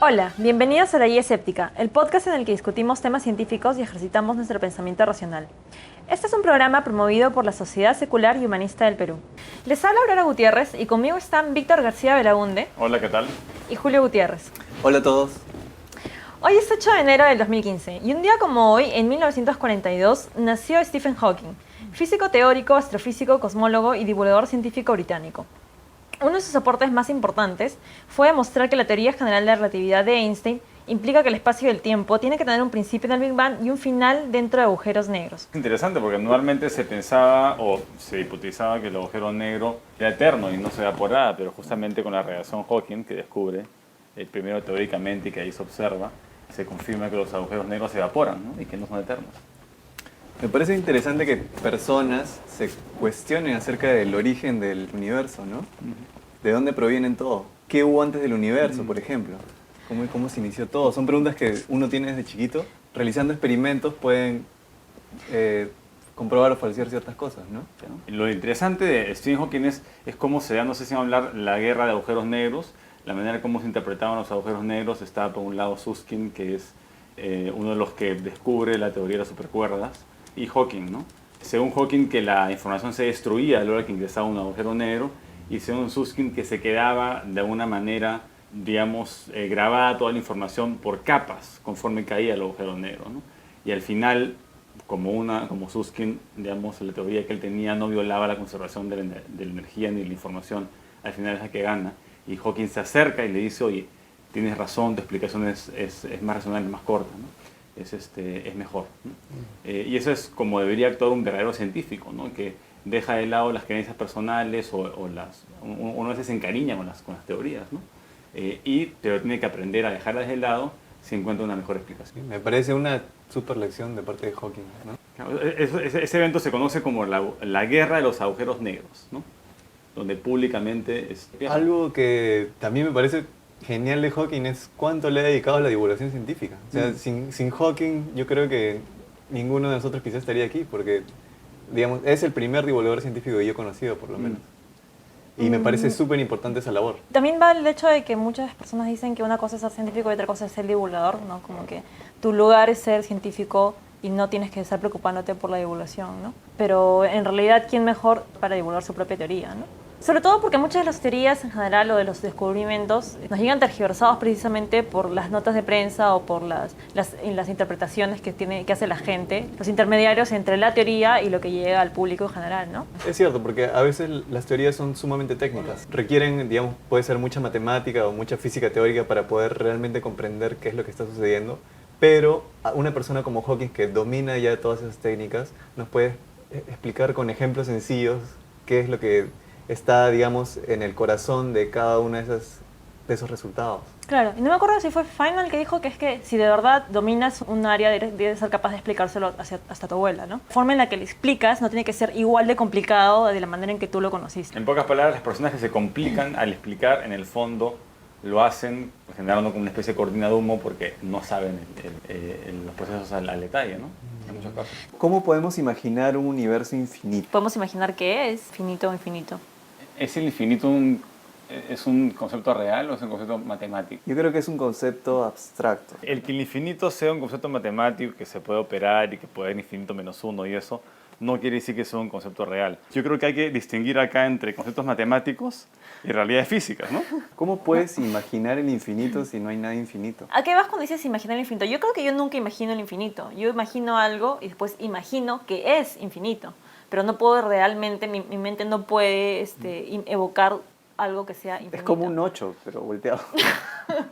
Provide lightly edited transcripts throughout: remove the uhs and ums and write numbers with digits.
Hola, bienvenidos a La Guía Escéptica, el podcast en el que discutimos temas científicos y ejercitamos nuestro pensamiento racional. Este es un programa promovido por la Sociedad Secular y Humanista del Perú. Les habla Aurora Gutiérrez y conmigo están Víctor García Belaunde. Hola, ¿qué tal? Y Julio Gutiérrez. Hola a todos. Hoy es 8 de enero del 2015 y un día como hoy, en 1942, nació Stephen Hawking, físico teórico, astrofísico, cosmólogo y divulgador científico británico. Uno de sus aportes más importantes fue demostrar que la teoría general de la relatividad de Einstein implica que el espacio y el tiempo tiene que tener un principio en el Big Bang y un final dentro de agujeros negros. Es interesante porque normalmente se pensaba o se hipotizaba que el agujero negro era eterno y no se evaporaba, pero justamente con la radiación Hawking, que descubre, primero teóricamente y que ahí se observa, se confirma que los agujeros negros se evaporan, ¿no? Y que no son eternos. Me parece interesante que personas se cuestionen acerca del origen del universo, ¿no? ¿De dónde provienen todo? ¿Qué hubo antes del universo, por ejemplo? ¿Cómo se inició todo? Son preguntas que uno tiene desde chiquito. Realizando experimentos pueden comprobar o falsear ciertas cosas, ¿no? Lo interesante de Stephen Hawking es cómo se da, no sé si van a hablar, la guerra de agujeros negros, la manera como se interpretaban los agujeros negros. Está por un lado Susskind, que es uno de los que descubre la teoría de las supercuerdas, y Hawking, ¿no? Según Hawking, que la información se destruía a la hora que ingresaba un agujero negro, y según Susskind, que se quedaba de alguna manera, digamos, grabada toda la información por capas conforme caía el agujero negro, ¿no? Y al final, como Susskind, digamos, la teoría que él tenía no violaba la conservación de la energía ni de la información, al final es la que gana. Y Hawking se acerca y le dice: oye, tienes razón, tu explicación es más razonable, más corta, ¿no? Es mejor, ¿no? Y eso es como debería actuar un verdadero científico, ¿no? Que deja de lado las creencias personales uno a veces se encariña con las teorías, ¿no? Pero tiene que aprender a dejarlas de lado si encuentra una mejor explicación. Me parece una super lección de parte de Hawking, ¿no? Ese evento se conoce como la guerra de los agujeros negros, ¿no? Donde públicamente Algo que también me parece genial de Hawking es cuánto le ha dedicado a la divulgación científica. O sea, sin Hawking yo creo que ninguno de nosotros quizás estaría aquí, porque, digamos, es el primer divulgador científico que yo he conocido, por lo menos. Y me parece súper importante esa labor. También va el hecho de que muchas personas dicen que una cosa es ser científico y otra cosa es ser divulgador, ¿no? Como que tu lugar es ser científico y no tienes que estar preocupándote por la divulgación, ¿no? Pero en realidad, ¿quién mejor para divulgar su propia teoría, ¿no? Sobre todo porque muchas de las teorías en general o de los descubrimientos nos llegan tergiversados precisamente por las notas de prensa o por las interpretaciones que hace la gente, los intermediarios entre la teoría y lo que llega al público en general, ¿no? Es cierto, porque a veces las teorías son sumamente técnicas. Requieren, digamos, puede ser mucha matemática o mucha física teórica para poder realmente comprender qué es lo que está sucediendo, pero una persona como Hawking, que domina ya todas esas técnicas, nos puede explicar con ejemplos sencillos qué es lo que está, digamos, en el corazón de cada uno de esos resultados. Claro, y no me acuerdo si fue Feynman que dijo que es que si de verdad dominas un área, debes ser capaz de explicárselo hasta tu abuela, ¿no? La forma en la que le explicas no tiene que ser igual de complicado de la manera en que tú lo conociste. En pocas palabras, las personas que se complican al explicar, en el fondo, lo hacen generando como una especie de cortina de humo porque no saben los procesos al detalle, ¿no? En muchos casos. ¿Cómo podemos imaginar un universo infinito? Podemos imaginar que es finito o infinito. ¿Es el infinito es un concepto real o es un concepto matemático? Yo creo que es un concepto abstracto. El que el infinito sea un concepto matemático que se puede operar y que puede haber infinito menos uno y eso, no quiere decir que sea un concepto real. Yo creo que hay que distinguir acá entre conceptos matemáticos y realidades físicas, ¿no? ¿Cómo puedes imaginar el infinito si no hay nada infinito? ¿A qué vas cuando dices imaginar el infinito? Yo creo que yo nunca imagino el infinito. Yo imagino algo y después imagino que es infinito. Pero no puedo realmente, mi mente no puede evocar algo que sea infinito. Es como un 8, pero volteado.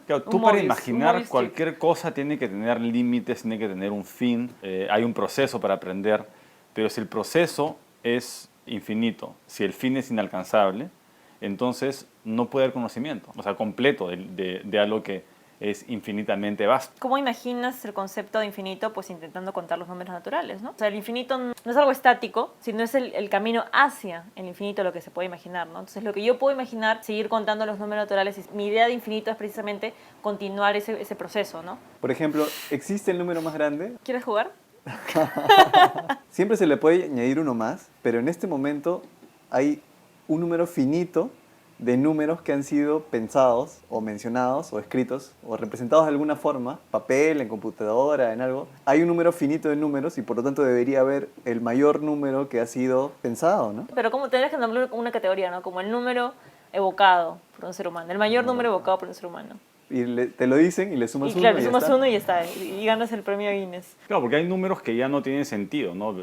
Claro, tú para imaginar cualquier cosa tiene que tener límites, tiene que tener un fin, hay un proceso para aprender, pero si el proceso es infinito, si el fin es inalcanzable, entonces no puede haber conocimiento, o sea, completo de algo que es infinitamente vasto. ¿Cómo imaginas el concepto de infinito? Pues intentando contar los números naturales, ¿no? O sea, el infinito no es algo estático, sino es el camino hacia el infinito lo que se puede imaginar, ¿no? Entonces, lo que yo puedo imaginar, seguir contando los números naturales, mi idea de infinito es precisamente continuar ese proceso, ¿no? Por ejemplo, ¿existe el número más grande? ¿Quieres jugar? Siempre se le puede añadir uno más, pero en este momento hay un número finito de números que han sido pensados o mencionados o escritos o representados de alguna forma, papel, en computadora, en algo. Hay un número finito de números y por lo tanto debería haber el mayor número que ha sido pensado, ¿no? Pero como tendrías que nombrar una categoría, ¿no? Como el número evocado por un ser humano, el mayor número evocado por un ser humano. Y te lo dicen y le sumas Y uno claro, y ya sumas está. uno y ya está, y ganas el premio Guinness. Claro, porque hay números que ya no tienen sentido, ¿no?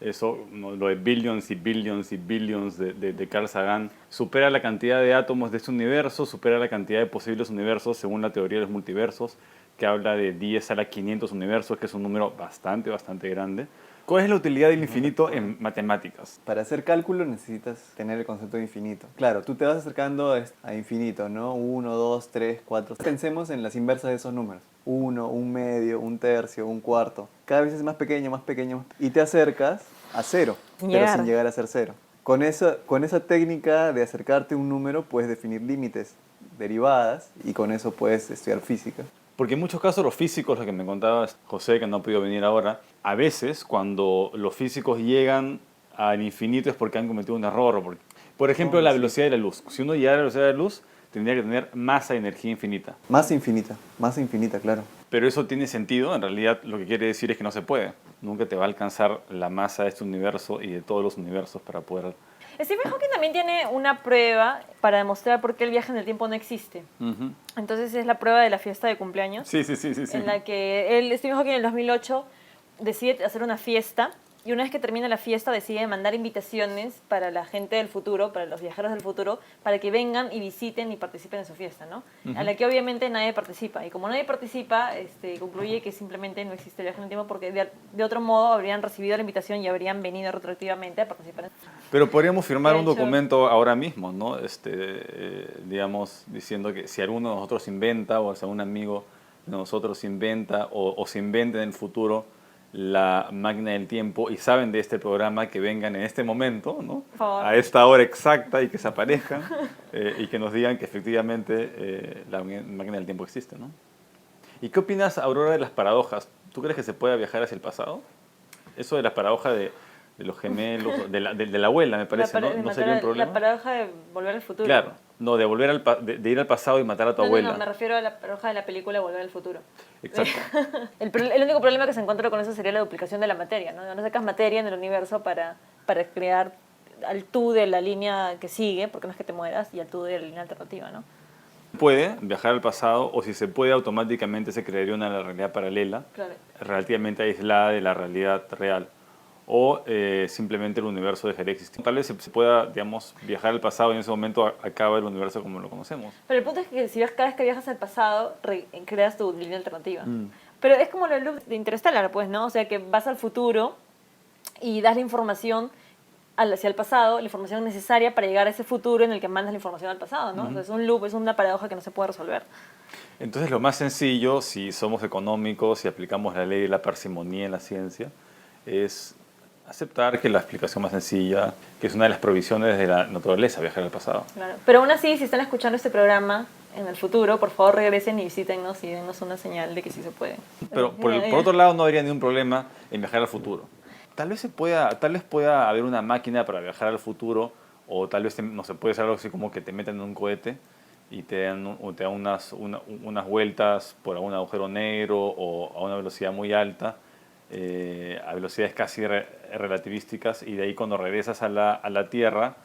Eso, ¿no? Lo de billions y billions y billions de Carl Sagan supera la cantidad de átomos de este universo, supera la cantidad de posibles universos según la teoría de los multiversos, que habla de 10 a la 500 universos, que es un número bastante, bastante grande. ¿Cuál es la utilidad del infinito en matemáticas? Para hacer cálculo necesitas tener el concepto de infinito. Claro, tú te vas acercando a infinito, ¿no? 1, 2, 3, 4. Pensemos en las inversas de esos números. 1, un medio, un tercio, un cuarto. Cada vez es más pequeño, más pequeño. Y te acercas a cero, Sin pero llegar. sin llegar a ser cero. Con esa técnica de acercarte a un número puedes definir límites, derivadas, y con eso puedes estudiar física. Porque en muchos casos los físicos, lo que me contaba José, que no ha podido venir ahora, a veces cuando los físicos llegan al infinito es porque han cometido un error. Por ejemplo, la velocidad de la luz. Si uno llegara a la velocidad de la luz, tendría que tener masa de energía infinita. Más infinita, claro. Pero eso tiene sentido, en realidad lo que quiere decir es que no se puede. Nunca te va a alcanzar la masa de este universo y de todos los universos para poder... Stephen Hawking también tiene una prueba para demostrar por qué el viaje en el tiempo no existe. Ujú. Entonces es la prueba de la fiesta de cumpleaños, Sí. en la que Stephen Hawking en el 2008 decide hacer una fiesta y una vez que termina la fiesta decide mandar invitaciones para la gente del futuro, para los viajeros del futuro, para que vengan y visiten y participen en su fiesta, ¿no? A la que obviamente nadie participa. Y como nadie participa, concluye que simplemente no existe el viaje en el tiempo porque de otro modo habrían recibido la invitación y habrían venido retroactivamente a participar. Pero podríamos firmar De un hecho- documento ahora mismo, ¿no? Digamos, diciendo que si alguno de nosotros inventa o si algún amigo de nosotros inventa o se inventa en el futuro la máquina del tiempo y saben de este programa, que vengan en este momento, ¿no? Por favor. A esta hora exacta y que se aparezcan y que nos digan que efectivamente la máquina del tiempo existe, ¿no? ¿Y qué opinas, Aurora, de las paradojas? ¿Tú crees que se pueda viajar hacia el pasado? Eso de las paradojas de los gemelos, de la abuela, me parece, ¿no? ¿No sería un problema? La paradoja de volver al futuro. Claro, no, de ir al pasado y matar a tu abuela. No, me refiero a la paradoja de la película Volver al futuro. Exacto. El único problema que se encuentra con eso sería la duplicación de la materia, ¿no? No sacas materia en el universo para crear al tú de la línea que sigue, porque no es que te mueras, y al tú de la línea alternativa, ¿no? Puede viajar al pasado, o si se puede, automáticamente se crearía una realidad paralela, Claro. relativamente aislada de la realidad real. O simplemente el universo dejaría de existir. Tal vez se pueda, digamos, viajar al pasado y en ese momento acaba el universo como lo conocemos. Pero el punto es que si cada vez que viajas al pasado, creas tu línea alternativa. Pero es como la luz de Interstellar, pues, ¿no? O sea, que vas al futuro y das la información hacia el pasado, la información necesaria para llegar a ese futuro en el que mandas la información al pasado, ¿no? O sea, es un loop, es una paradoja que no se puede resolver. Entonces, lo más sencillo, si somos económicos, si aplicamos la ley de la parsimonía en la ciencia, es aceptar que la explicación más sencilla, que es una de las provisiones de la naturaleza, viajar al pasado. Claro. Pero aún así, si están escuchando este programa en el futuro, por favor regresen y visítennos y dennos una señal de que sí se puede. Pero por otro lado, no habría ningún problema en viajar al futuro. Tal vez pueda haber una máquina para viajar al futuro, o tal vez no se puede hacer algo así como que te meten en un cohete y te dan unas vueltas por algún agujero negro o a una velocidad muy alta, a velocidades casi relativísticas, y de ahí cuando regresas a la Tierra,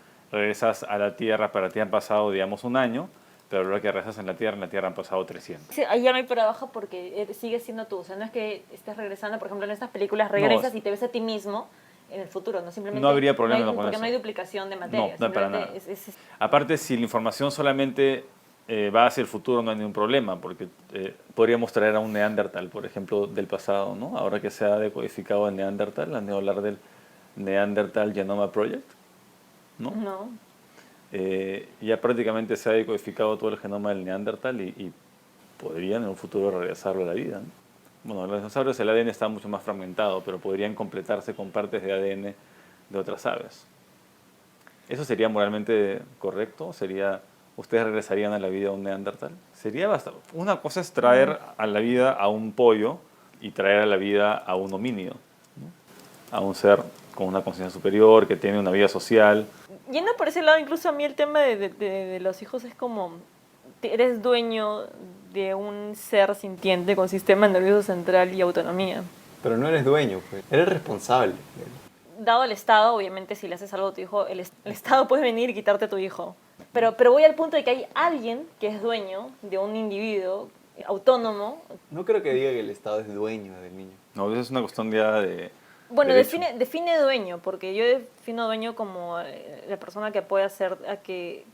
para ti han pasado, digamos, un año, pero ahora que regresas en la Tierra han pasado 300. Sí, ahí ya no hay paradoja porque sigues siendo tú. O sea, no es que estés regresando, por ejemplo, en estas películas regresas y te ves a ti mismo en el futuro, ¿no? Simplemente No habría problema con porque eso. no hay duplicación de materia. No, para nada. Es- Aparte, si la información solamente va hacia el futuro, no hay ningún problema, porque podríamos traer a un Neandertal, por ejemplo, del pasado, ¿no? Ahora que se ha decodificado el Neandertal, han de hablar del Neanderthal Genome Project, ¿no? No. Ya prácticamente se ha decodificado todo el genoma del Neandertal y podrían en un futuro regresarlo a la vida, ¿no? Bueno, los dinosaurios, el ADN está mucho más fragmentado, pero podrían completarse con partes de ADN de otras aves. ¿Eso sería moralmente correcto? ¿Ustedes regresarían a la vida a un Neandertal? Sería bastante. Una cosa es traer a la vida a un pollo y traer a la vida a un homínido, ¿no? A un ser con una conciencia superior, que tiene una vida social. Yendo por ese lado, incluso a mí el tema de los hijos es como, eres dueño de un ser sintiente con sistema nervioso central y autonomía. Pero no eres dueño, pues. Eres responsable. Dado el Estado, obviamente si le haces algo a tu hijo, el Estado puede venir y quitarte a tu hijo. Pero voy al punto de que hay alguien que es dueño de un individuo autónomo. No creo que diga que el Estado es dueño del niño. No, eso es una cuestión ya de Bueno, derecho. define dueño, porque yo defino dueño como la persona que puede hacer a que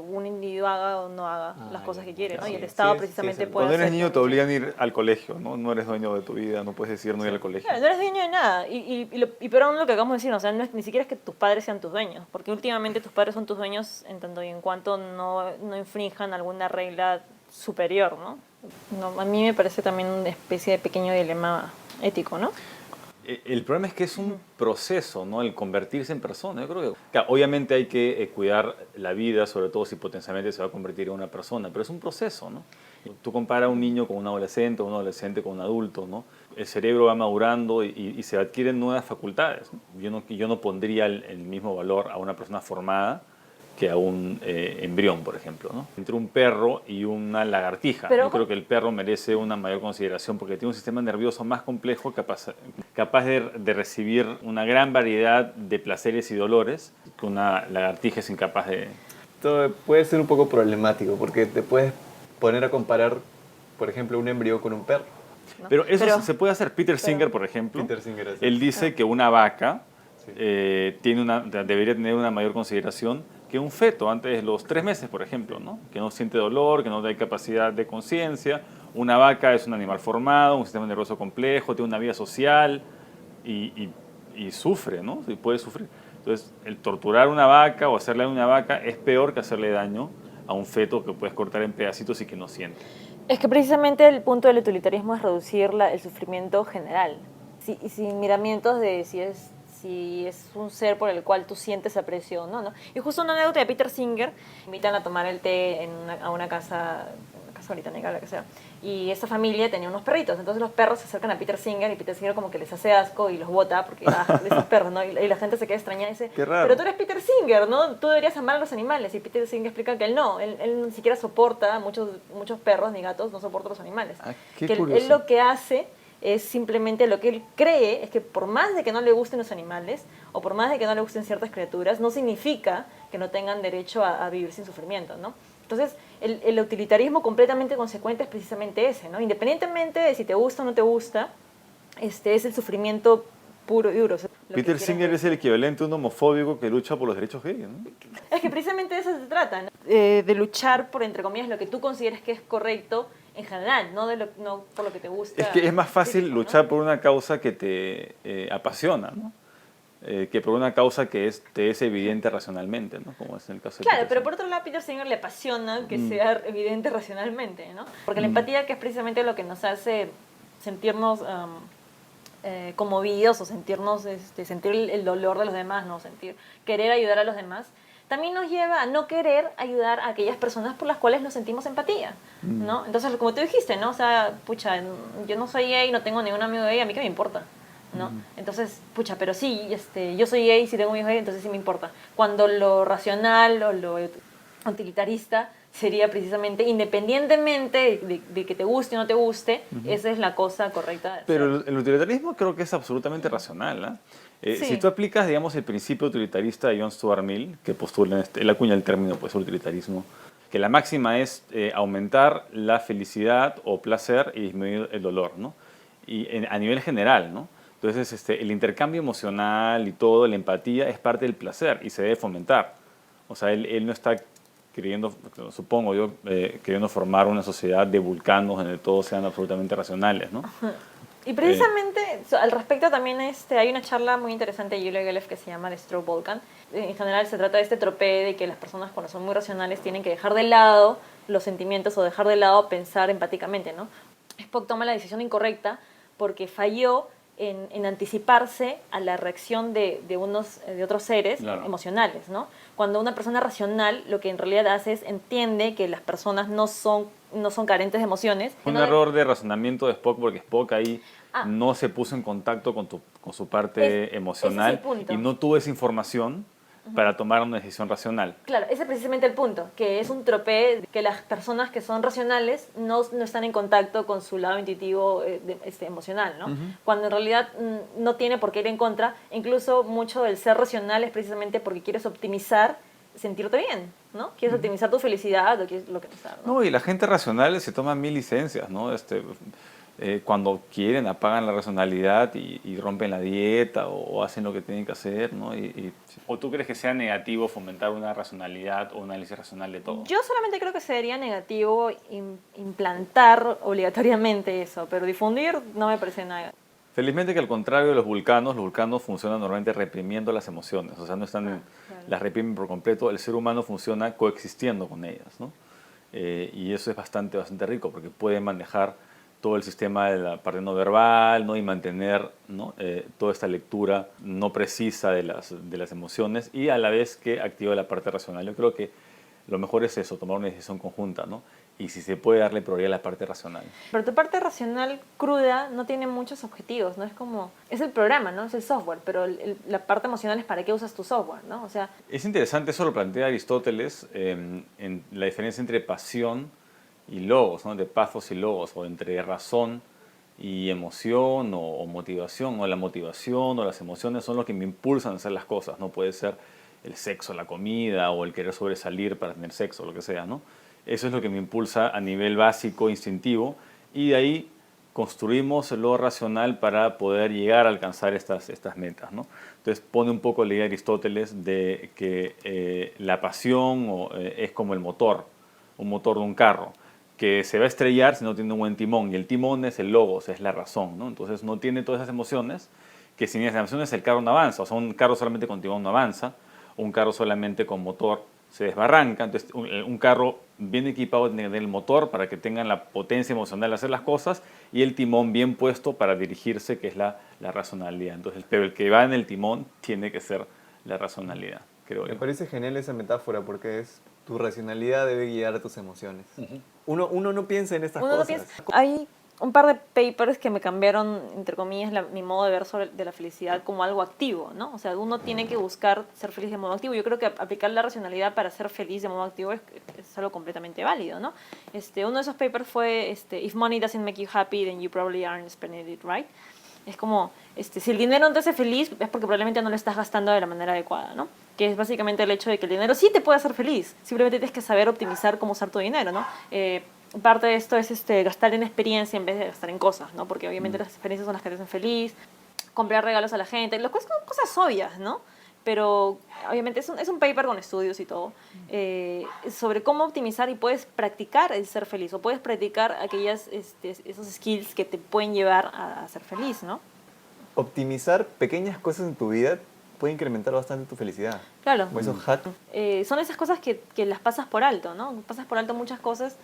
un individuo haga o no haga las cosas que quiere, ¿no? Y el sí, Estado sí, precisamente sí, puede Cuando eres hacer niño que- te obligan a ir al colegio, ¿no? No eres dueño de tu vida, no puedes decir no ir al colegio. Claro, no eres dueño de nada. Y pero aún lo que acabamos de decir, o sea, ni siquiera es que tus padres sean tus dueños, porque últimamente tus padres son tus dueños en tanto y en cuanto no infrinjan alguna regla superior, ¿no? No, a mí me parece también una especie de pequeño dilema ético, ¿no? El problema es que es un proceso, ¿no? El convertirse en persona. Yo creo que, claro, obviamente hay que cuidar la vida, sobre todo si potencialmente se va a convertir en una persona, pero es un proceso, ¿no? Tú comparas a un niño con un adolescente con un adulto, ¿no? El cerebro va madurando y se adquieren nuevas facultades, ¿no? Yo no pondría el mismo valor a una persona formada que a un embrión, por ejemplo, ¿no? Entre un perro y una lagartija. Pero yo creo que el perro merece una mayor consideración porque tiene un sistema nervioso más complejo, capaz de recibir una gran variedad de placeres y dolores que una lagartija es incapaz de... Esto puede ser un poco problemático porque te puedes poner a comparar, por ejemplo, un embrión con un perro. ¿no? Pero eso se puede hacer. Peter Singer, por ejemplo, Peter Singer hace. él dice que una vaca Sí. debería tener una mayor consideración que un feto antes de los 3 meses, por ejemplo, ¿no? Que no siente dolor, que no tiene capacidad de conciencia. Una vaca es un animal formado, un sistema nervioso complejo, tiene una vida social y sufre, ¿no? Y puede sufrir. Entonces, el torturar una vaca o hacerle daño a una vaca es peor que hacerle daño a un feto que puedes cortar en pedacitos y que no siente. Es que precisamente el punto del utilitarismo es reducir el sufrimiento general, sin miramientos de si es un ser por el cual tú sientes aprecio o no, ¿no? Y justo una anécdota de Peter Singer, invitan a tomar el té a una casa británica, la que sea, y esta familia tenía unos perritos, entonces los perros se acercan a Peter Singer y Peter Singer como que les hace asco y los bota porque, de esos perros, ¿no? Y la gente se queda extrañada y dice, Qué raro. pero tú eres Peter Singer, ¿no? Tú deberías amar a los animales. Y Peter Singer explica que él no, él ni siquiera soporta, muchos perros ni gatos no soporta los animales. Ah, qué que curioso. él lo que hace es simplemente lo que él cree es que por más de que no le gusten los animales o por más de que no le gusten ciertas criaturas, no significa que no tengan derecho a vivir sin sufrimiento, ¿no? Entonces, el utilitarismo completamente consecuente es precisamente ese, ¿no? Independientemente de si te gusta o no te gusta, es el sufrimiento puro y duro. Peter Singer es el equivalente a un homofóbico que lucha por los derechos gays, ¿no? Es que precisamente de eso se trata, ¿no? De luchar por, entre comillas, lo que tú consideres que es correcto en general, no por lo que te gusta. Es que es más fácil específico, ¿no? luchar por una causa que te apasiona, ¿no? Que por una causa que te es evidente racionalmente, ¿no? Como es en el caso de Claro, Peter pero Singer. por otro lado, a Peter Singer le apasiona que sea evidente racionalmente, ¿no? Porque la empatía, que es precisamente lo que nos hace sentirnos conmovidos o sentir el dolor de los demás, ¿no? Querer ayudar a los demás, también nos lleva a no querer ayudar a aquellas personas por las cuales nos sentimos empatía, ¿no? Entonces, como tú dijiste, ¿no? O sea, pucha, yo no soy gay, no tengo ningún amigo gay, a mí qué me importa, ¿no? Entonces, pucha, pero sí, yo soy gay, si tengo un hijo gay, entonces sí me importa. Cuando lo racional o lo utilitarista sería precisamente, independientemente de que te guste o no te guste, esa es la cosa correcta de hacer. Pero el utilitarismo creo que es absolutamente racional, ¿ah? Sí. Si tú aplicas, digamos, el principio utilitarista de John Stuart Mill, que postula, él acuña el término, pues, utilitarismo, que la máxima es aumentar la felicidad o placer y disminuir el dolor, ¿no? Y a nivel general, ¿no? Entonces, el intercambio emocional y todo, la empatía, es parte del placer y se debe fomentar. O sea, él no está queriendo, supongo yo, queriendo formar una sociedad de vulcanos en el que todos sean absolutamente racionales, ¿no? Y precisamente al respecto también hay una charla muy interesante de Julia Gelef que se llama The Straw Vulcan. En general se trata de este tropé de que las personas cuando son muy racionales tienen que dejar de lado los sentimientos o dejar de lado pensar empáticamente, ¿no? Spock toma la decisión incorrecta porque falló en anticiparse a la reacción de otros seres Claro. emocionales, ¿no? Cuando una persona racional lo que en realidad hace es entiende que las personas no son carentes de emociones. Un No- error de razonamiento de Spock, porque Spock ahí Ah. no se puso en contacto con su parte ese es emocional el punto. y no tuvo esa información para tomar una decisión racional. Claro, ese es precisamente el punto, que es un tropé que las personas que son racionales no están en contacto con su lado intuitivo emocional, ¿no? Cuando en realidad no tiene por qué ir en contra, incluso mucho del ser racional es precisamente porque quieres optimizar sentirte bien, ¿no? Quieres optimizar tu felicidad o quieres lo que sea, ¿no? No, y la gente racional se toma 1000 licencias, ¿no? Cuando quieren apagan la racionalidad y rompen la dieta o hacen lo que tienen que hacer, ¿no? ¿O tú crees que sea negativo fomentar una racionalidad o un análisis racional de todo? Yo solamente creo que sería negativo implantar obligatoriamente eso, pero difundir no me parece nada. Felizmente que al contrario de los vulcanos funcionan normalmente reprimiendo las emociones, o sea, no están Claro. las reprimen por completo, el ser humano funciona coexistiendo con ellas, ¿no? Y eso es bastante rico porque puede manejar todo el sistema de la parte no verbal, ¿no? Y mantener, ¿no? Toda esta lectura no precisa de las emociones y a la vez que activa la parte racional. Yo creo que lo mejor es eso, tomar una decisión conjunta, ¿no? Y si se puede darle prioridad a la parte racional. Pero tu parte racional cruda no tiene muchos objetivos, ¿no? Es como, es el programa, ¿no? Es el software, pero la parte emocional es para qué usas tu software, ¿no? O sea... Es interesante, eso lo plantea Aristóteles, en la diferencia entre pasión y logos, ¿no? De pathos y logos, o entre razón y emoción o motivación, o la motivación o las emociones son lo que me impulsan a hacer las cosas, ¿no? Puede ser el sexo, la comida, o el querer sobresalir para tener sexo, lo que sea, ¿no? Eso es lo que me impulsa a nivel básico, instintivo, y de ahí construimos lo racional para poder llegar a alcanzar estas metas, ¿no? Entonces pone un poco la idea de Aristóteles de que la pasión es como el motor, un motor de un carro, que se va a estrellar si no tiene un buen timón, y el timón es el logos, es la razón, ¿no? Entonces no tiene todas esas emociones, que sin esas emociones el carro no avanza, o sea, un carro solamente con timón no avanza, un carro solamente con motor se desbarranca. Entonces un carro bien equipado tiene que tener el motor para que tengan la potencia emocional de hacer las cosas y el timón bien puesto para dirigirse, que es la racionalidad. Entonces, pero el que va en el timón tiene que ser la racionalidad, creo yo. Me parece genial esa metáfora porque es tu racionalidad debe guiar a tus emociones. Uno no piensa en estas cosas. Hay un par de papers que me cambiaron, entre comillas, mi modo de ver de la felicidad como algo activo, ¿no? O sea, uno tiene que buscar ser feliz de modo activo. Yo creo que aplicar la racionalidad para ser feliz de modo activo es algo completamente válido, ¿no? Uno de esos papers fue, If money doesn't make you happy, then you probably aren't spending it right. Es como, si el dinero no te hace feliz, es porque probablemente no lo estás gastando de la manera adecuada, ¿no? Que es básicamente el hecho de que el dinero sí te puede hacer feliz, simplemente tienes que saber optimizar cómo usar tu dinero, ¿no? Parte de esto es gastar en experiencia en vez de gastar en cosas, ¿no? Porque obviamente las experiencias son las que te hacen feliz, comprar regalos a la gente, lo cual son cosas obvias, ¿no? Pero obviamente es un paper con estudios y todo sobre cómo optimizar y puedes practicar el ser feliz o puedes practicar esos skills que te pueden llevar a ser feliz, ¿no? Optimizar pequeñas cosas en tu vida puede incrementar bastante tu felicidad. Claro. Como esos hacks. Son esas cosas que las pasas por alto, ¿no? Pasas por alto muchas cosas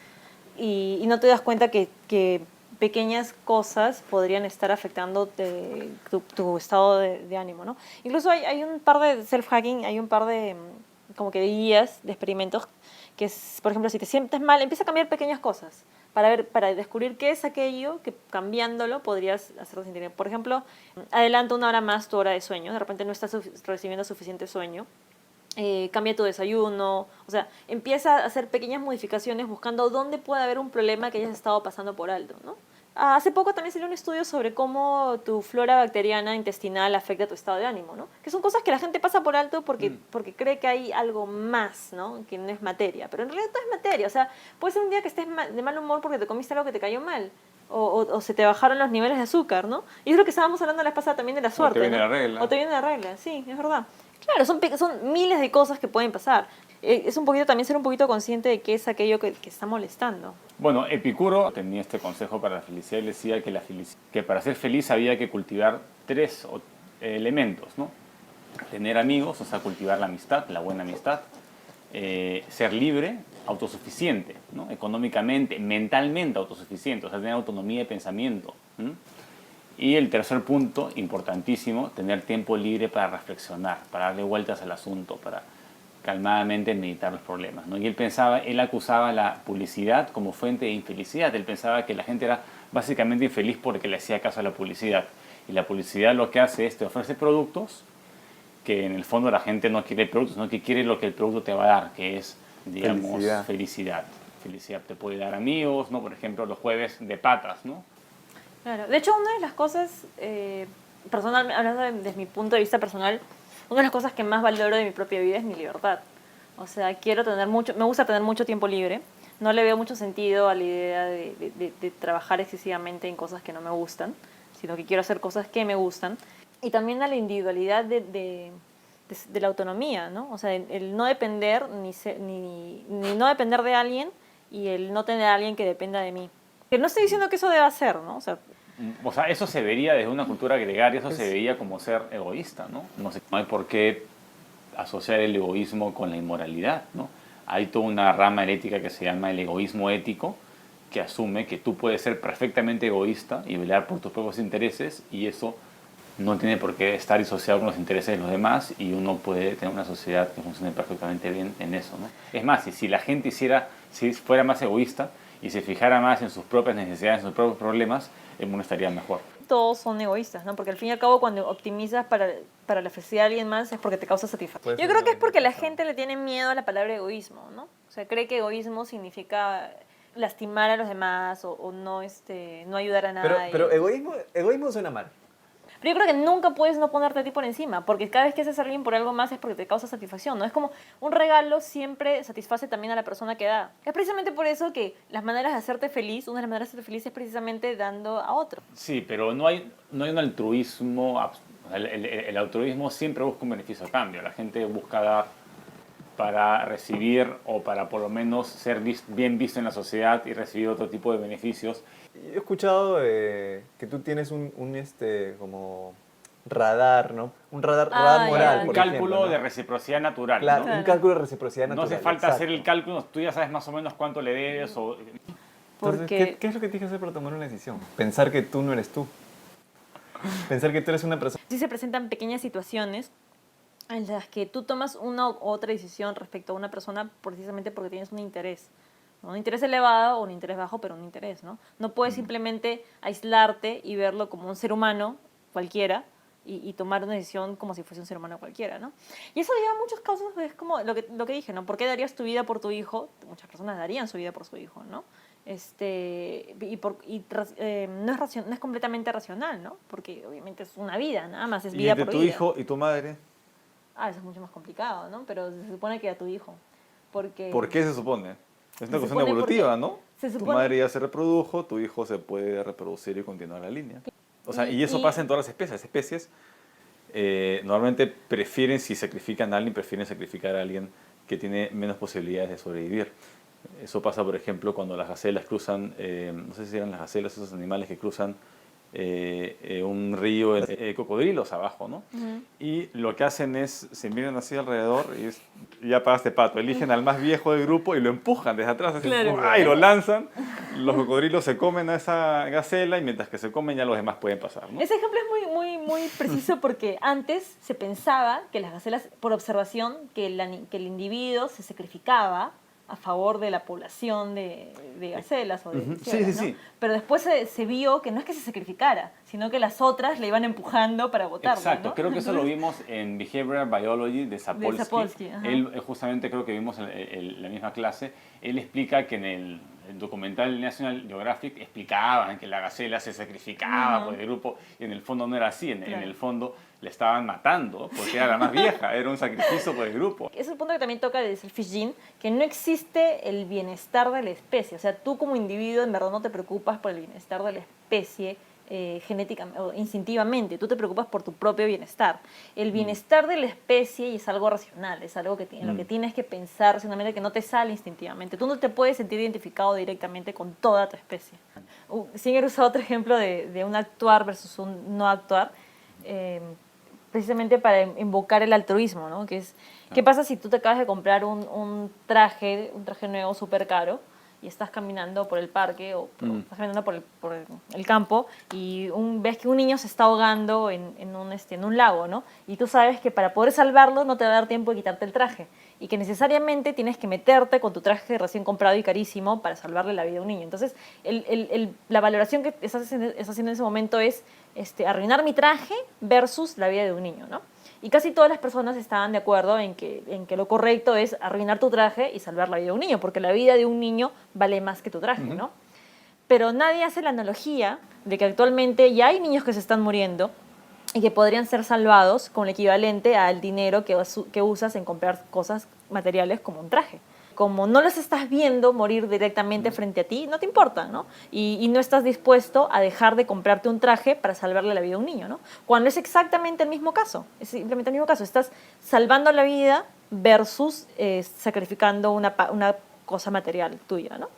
y no te das cuenta que pequeñas cosas podrían estar afectando tu estado de ánimo, ¿no? Incluso hay un par de self-hacking, hay un par de como que de guías, de experimentos, que es, por ejemplo, si te sientes mal, empieza a cambiar pequeñas cosas para descubrir qué es aquello que cambiándolo podrías hacerte sentir bien. Por ejemplo, adelanta 1 hora más tu hora de sueño, de repente no estás recibiendo suficiente sueño, cambia tu desayuno, o sea, empieza a hacer pequeñas modificaciones buscando dónde puede haber un problema que hayas estado pasando por alto, ¿no? Hace poco también salió un estudio sobre cómo tu flora bacteriana intestinal afecta tu estado de ánimo, ¿no? Que son cosas que la gente pasa por alto porque cree que hay algo más, ¿no? Que no es materia, pero en realidad todo es materia, o sea, puede ser un día que estés de mal humor porque te comiste algo que te cayó mal, o se te bajaron los niveles de azúcar, ¿no? Y es lo que estábamos hablando la vez pasada también de la suerte, O te viene ¿no? la regla. O te viene la regla, sí, es verdad. Claro, son miles de cosas que pueden pasar. Es un poquito también ser un poquito consciente de qué es aquello que está molestando. Bueno, Epicuro tenía este consejo para la felicidad. Él decía que para ser feliz había que cultivar 3 elementos, ¿no? Tener amigos, o sea, cultivar la amistad, la buena amistad. Ser libre, autosuficiente, ¿no? Económicamente, mentalmente autosuficiente, o sea, tener autonomía de pensamiento. Y el tercer punto, importantísimo, tener tiempo libre para reflexionar, para darle vueltas al asunto, para calmadamente meditar los problemas, ¿no? Y él acusaba la publicidad como fuente de infelicidad. Él pensaba que la gente era básicamente infeliz porque le hacía caso a la publicidad. Y la publicidad lo que hace es te ofrece productos que en el fondo la gente no quiere el producto, sino que quiere lo que el producto te va a dar, que es, digamos, felicidad. Felicidad te puede dar amigos, ¿no? Por ejemplo, los jueves de patas, ¿no? Claro. De hecho, una de las cosas, personal, hablando desde mi punto de vista personal, una de las cosas que más valoro de mi propia vida es mi libertad. O sea, me gusta tener mucho tiempo libre. No le veo mucho sentido a la idea de trabajar excesivamente en cosas que no me gustan, sino que quiero hacer cosas que me gustan. Y también a la individualidad de la autonomía, ¿no? O sea, el no depender, ni no depender de alguien y el no tener a alguien que dependa de mí. Que no estoy diciendo que eso deba ser, ¿no? O sea, eso se vería desde una cultura gregaria, eso se vería como ser egoísta, ¿no? No hay por qué asociar el egoísmo con la inmoralidad, ¿no? Hay toda una rama ética que se llama el egoísmo ético, que asume que tú puedes ser perfectamente egoísta y velar por tus propios intereses, y eso no tiene por qué estar disociado con los intereses de los demás, y uno puede tener una sociedad que funcione perfectamente bien en eso, ¿no? Es más, si la gente si fuera más egoísta y se fijara más en sus propias necesidades, en sus propios problemas, el mundo estaría mejor. Todos son egoístas, ¿no? Porque al fin y al cabo cuando optimizas para la felicidad de alguien más es porque te causa satisfacción. Yo creo que es porque la gente le tiene miedo a la palabra egoísmo, ¿no? O sea, cree que egoísmo significa lastimar a los demás o no, no ayudar a nadie. Pero egoísmo suena mal. Pero yo creo que nunca puedes no ponerte a ti por encima, porque cada vez que haces a alguien por algo más es porque te causa satisfacción, ¿no? Es como un regalo siempre satisface también a la persona que da. Es precisamente por eso que las maneras de hacerte feliz, una de las maneras de hacerte feliz es precisamente dando a otro. Sí, pero no hay un altruismo. El altruismo siempre busca un beneficio a cambio. La gente busca dar para recibir o para por lo menos ser bien visto en la sociedad y recibir otro tipo de beneficios. Yo he escuchado que tú tienes un como radar, ¿no? Un radar moral, Un por cálculo ejemplo, ¿no? de reciprocidad natural, Claro, ¿no? un cálculo de reciprocidad natural. No hace falta exacto. hacer el cálculo, tú ya sabes más o menos cuánto le debes o... Entonces, Porque ¿qué es lo que tienes que hacer para tomar una decisión? Pensar que tú no eres tú. Pensar que tú eres una persona. sí se presentan pequeñas situaciones en las que tú tomas una u otra decisión respecto a una persona precisamente porque tienes un interés. ¿No? Un interés elevado o un interés bajo, pero un interés, ¿no? No puedes simplemente aislarte y verlo como un ser humano cualquiera y tomar una decisión como si fuese un ser humano cualquiera, ¿no? Y eso lleva a muchos casos, es como lo que dije, ¿no? ¿Por qué darías tu vida por tu hijo? Muchas personas darían su vida por su hijo, ¿no? No es completamente racional, ¿no? Porque obviamente es una vida, nada más es ¿Y vida entre por tu vida. hijo y tu madre? Eso es mucho más complicado, ¿no? Pero se supone que a tu hijo. Porque ¿Por qué se supone? Es una Se cuestión supone evolutiva, porque- ¿no? se Tu supone- madre ya se reprodujo, tu hijo se puede reproducir y continuar la línea. O sea, y eso Y- pasa en todas las especies. Las especies normalmente prefieren, si sacrifican a alguien, prefieren sacrificar a alguien que tiene menos posibilidades de sobrevivir. Eso pasa, por ejemplo, cuando las gacelas cruzan, no sé si eran las gacelas, esos animales que cruzan un río, cocodrilos abajo, ¿no? Y lo que hacen es, se miran así alrededor y ya pagaste pato. Eligen al más viejo del grupo y lo empujan desde atrás, así, Claro. ¡ah! Y lo lanzan. Los cocodrilos se comen a esa gacela y mientras que se comen ya los demás pueden pasar, ¿no? Ese ejemplo es muy preciso porque antes se pensaba que las gacelas, por observación, que el individuo se sacrificaba a favor de la población de gacelas o de Ujú. ciervas, Sí, ¿no? sí. Pero después se vio que no es que se sacrificara, sino que las otras le iban empujando para botarla, Exacto, ¿no? creo que eso lo Entonces, vimos en Behavioral Biology de Sapolsky. Sapolsky, ajá. Él justamente creo que vimos en la misma clase. Él explica que en el documental National Geographic explicaban que la gacela se sacrificaba por el grupo y en el fondo no era así. En Claro. el fondo le estaban matando porque era la más vieja, era un sacrificio por el grupo. Es el punto que también toca de Selfish Gene, que no existe el bienestar de la especie. O sea, tú como individuo en verdad no te preocupas por el bienestar de la especie genéticamente o instintivamente. Tú te preocupas por tu propio bienestar. El bienestar de la especie es algo racional, es algo que en lo que tienes que pensar racionalmente, que no te sale instintivamente. Tú no te puedes sentir identificado directamente con toda tu especie. Singer usa otro ejemplo de un actuar versus un no actuar. Precisamente para invocar el altruismo, ¿no? Que es, ¿qué pasa si tú te acabas de comprar un traje nuevo súper caro y estás caminando por el parque o estás caminando por el campo y ves que un niño se está ahogando en un lago, ¿no? Y tú sabes que para poder salvarlo no te va a dar tiempo de quitarte el traje y que necesariamente tienes que meterte con tu traje recién comprado y carísimo para salvarle la vida a un niño. Entonces, la valoración que estás haciendo en ese momento es arruinar mi traje versus la vida de un niño, ¿no? Y casi todas las personas estaban de acuerdo en que lo correcto es arruinar tu traje y salvar la vida de un niño, porque la vida de un niño vale más que tu traje, ¿no? Pero nadie hace la analogía de que actualmente ya hay niños que se están muriendo y que podrían ser salvados con el equivalente al dinero que usas en comprar cosas materiales como un traje. Como no los estás viendo morir directamente frente a ti, no te importa, ¿no? Y no estás dispuesto a dejar de comprarte un traje para salvarle la vida a un niño, ¿no? Cuando es exactamente el mismo caso, es simplemente el mismo caso. Estás salvando la vida versus sacrificando una cosa material tuya, ¿no?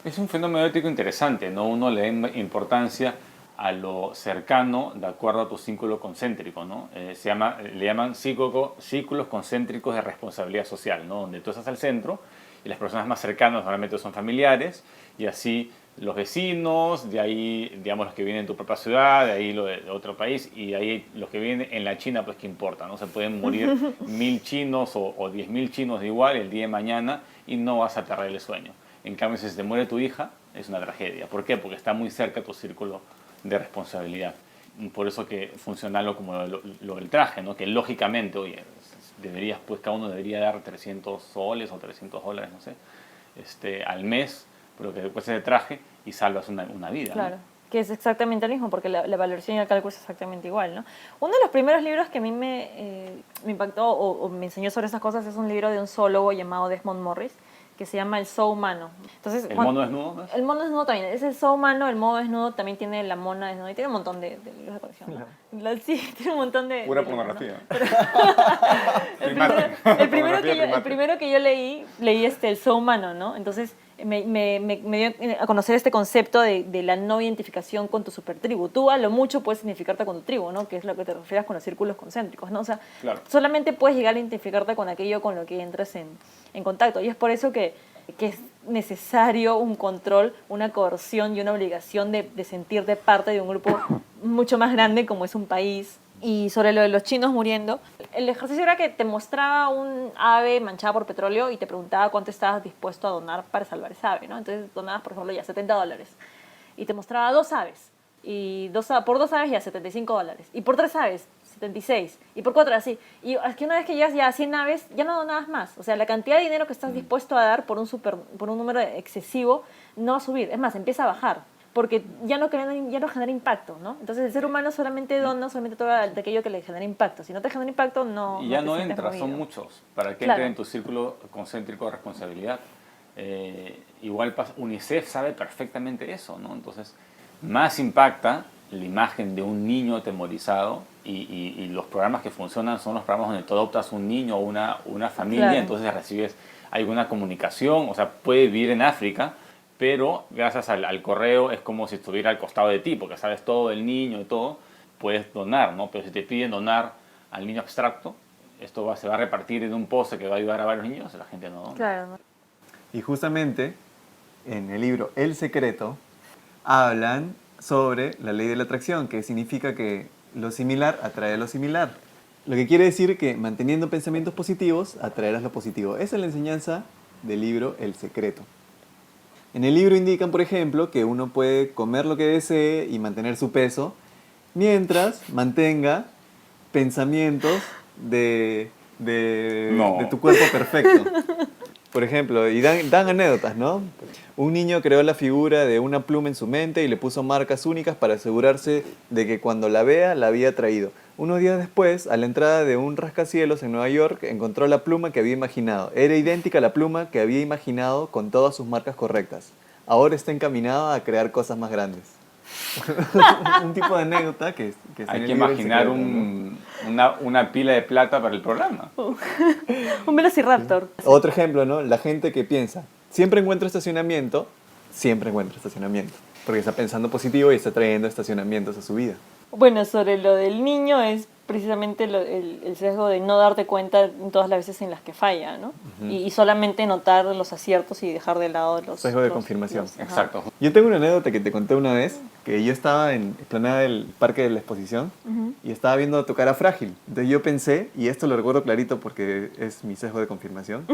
Es un fenómeno ético interesante, ¿no? Uno le da importancia a lo cercano de acuerdo a tu círculo concéntrico, ¿no? Le llaman círculos concéntricos de responsabilidad social, ¿no? Donde tú estás al centro y las personas más cercanas normalmente son familiares y así los vecinos, de ahí, digamos, los que vienen en tu propia ciudad, de ahí los de otro país y de ahí los que vienen en la China, pues qué importa, ¿no? Se pueden morir 1000 chinos o 10.000 chinos de igual el día de mañana y no vas a perder el sueño. En cambio, si se te muere tu hija, es una tragedia. ¿Por qué? Porque está muy cerca tu círculo de responsabilidad. Por eso que funciona como lo del traje, ¿no? Que lógicamente, oye, pues cada uno debería dar 300 soles o 300 dólares, no sé, al mes, pero que después de traje y salvas una vida. Claro, ¿no? que es exactamente lo mismo, porque la valoración y el cálculo es exactamente igual, ¿no? Uno de los primeros libros que a mí me impactó o me enseñó sobre esas cosas es un libro de un zoólogo llamado Desmond Morris, que se llama El Zoo Humano. Entonces, ¿El mono desnudo? ¿No? El mono desnudo también. Es el Zoo Humano, el modo desnudo, también tiene la mona desnuda y tiene un montón de libros de colección, ¿no? Sí, tiene un montón de... Pura de pornografía. El primero que yo leí El Zoo Humano, ¿no? Entonces me dio a conocer este concepto de la no identificación con tu supertribu. Tú a lo mucho puedes identificarte con tu tribu, ¿no? Que es lo que te refieres con los círculos concéntricos, ¿no? O sea, claro, solamente puedes llegar a identificarte con aquello con lo que entras en contacto. Y es por eso que es necesario un control, una coerción y una obligación de sentirte parte de un grupo mucho más grande como es un país. Y sobre lo de los chinos muriendo, el ejercicio era que te mostraba un ave manchada por petróleo y te preguntaba cuánto estabas dispuesto a donar para salvar esa ave, ¿no? Entonces donabas, por ejemplo, ya $70. Y te mostraba 2 aves. Y por 2 aves ya $75. Y por 3 aves, 76. Y por 4 así. Y es que una vez que llegas ya a 100 aves, ya no donabas más. O sea, la cantidad de dinero que estás dispuesto a dar por un número excesivo no va a subir. Es más, empieza a bajar. Porque ya no genera impacto, ¿no? Entonces el ser humano solamente dona todo de aquello que le genera impacto. Si no te genera impacto, no. Y ya no te sientes entras, movido. son muchos. Para que Claro. entren en tu círculo concéntrico de responsabilidad. Igual UNICEF sabe perfectamente eso, ¿no? Entonces, más impacta la imagen de un niño atemorizado y los programas que funcionan son los programas donde tú adoptas un niño o una familia, Claro. entonces recibes alguna comunicación, o sea, puede vivir en África, pero gracias al correo es como si estuviera al costado de ti, porque sabes todo del niño y todo, puedes donar, ¿no? Pero si te piden donar al niño abstracto, se va a repartir en un poste que va a ayudar a varios niños, la gente no dona. Claro, ¿no? Y justamente en el libro El Secreto hablan sobre la ley de la atracción, que significa que lo similar atrae a lo similar. Lo que quiere decir que manteniendo pensamientos positivos atraerás lo positivo. Esa es la enseñanza del libro El Secreto. En el libro indican, por ejemplo, que uno puede comer lo que desee y mantener su peso mientras mantenga pensamientos de tu cuerpo perfecto. Por ejemplo, y dan anécdotas, ¿no? Un niño creó la figura de una pluma en su mente y le puso marcas únicas para asegurarse de que cuando la vea, la había traído. Unos días después, a la entrada de un rascacielos en Nueva York, encontró la pluma que había imaginado. Era idéntica a la pluma que había imaginado con todas sus marcas correctas. Ahora está encaminado a crear cosas más grandes. Un tipo de anécdota que está en Hay el que libro El imaginar Secreto, ¿no? una pila de plata para el programa. Un velociraptor. Otro ejemplo, ¿no? La gente que piensa, siempre encuentro estacionamiento, porque está pensando positivo y está trayendo estacionamientos a su vida. Bueno, sobre lo del niño es precisamente el sesgo de no darte cuenta en todas las veces en las que falla, ¿no? Y solamente notar los aciertos y dejar de lado los... Sesgo de confirmación. ajá. Exacto. Yo tengo una anécdota que te conté una vez, que yo estaba en explanada del Parque de la Exposición y estaba viendo tocar a Frágil. Entonces yo pensé, y esto lo recuerdo clarito porque es mi sesgo de confirmación,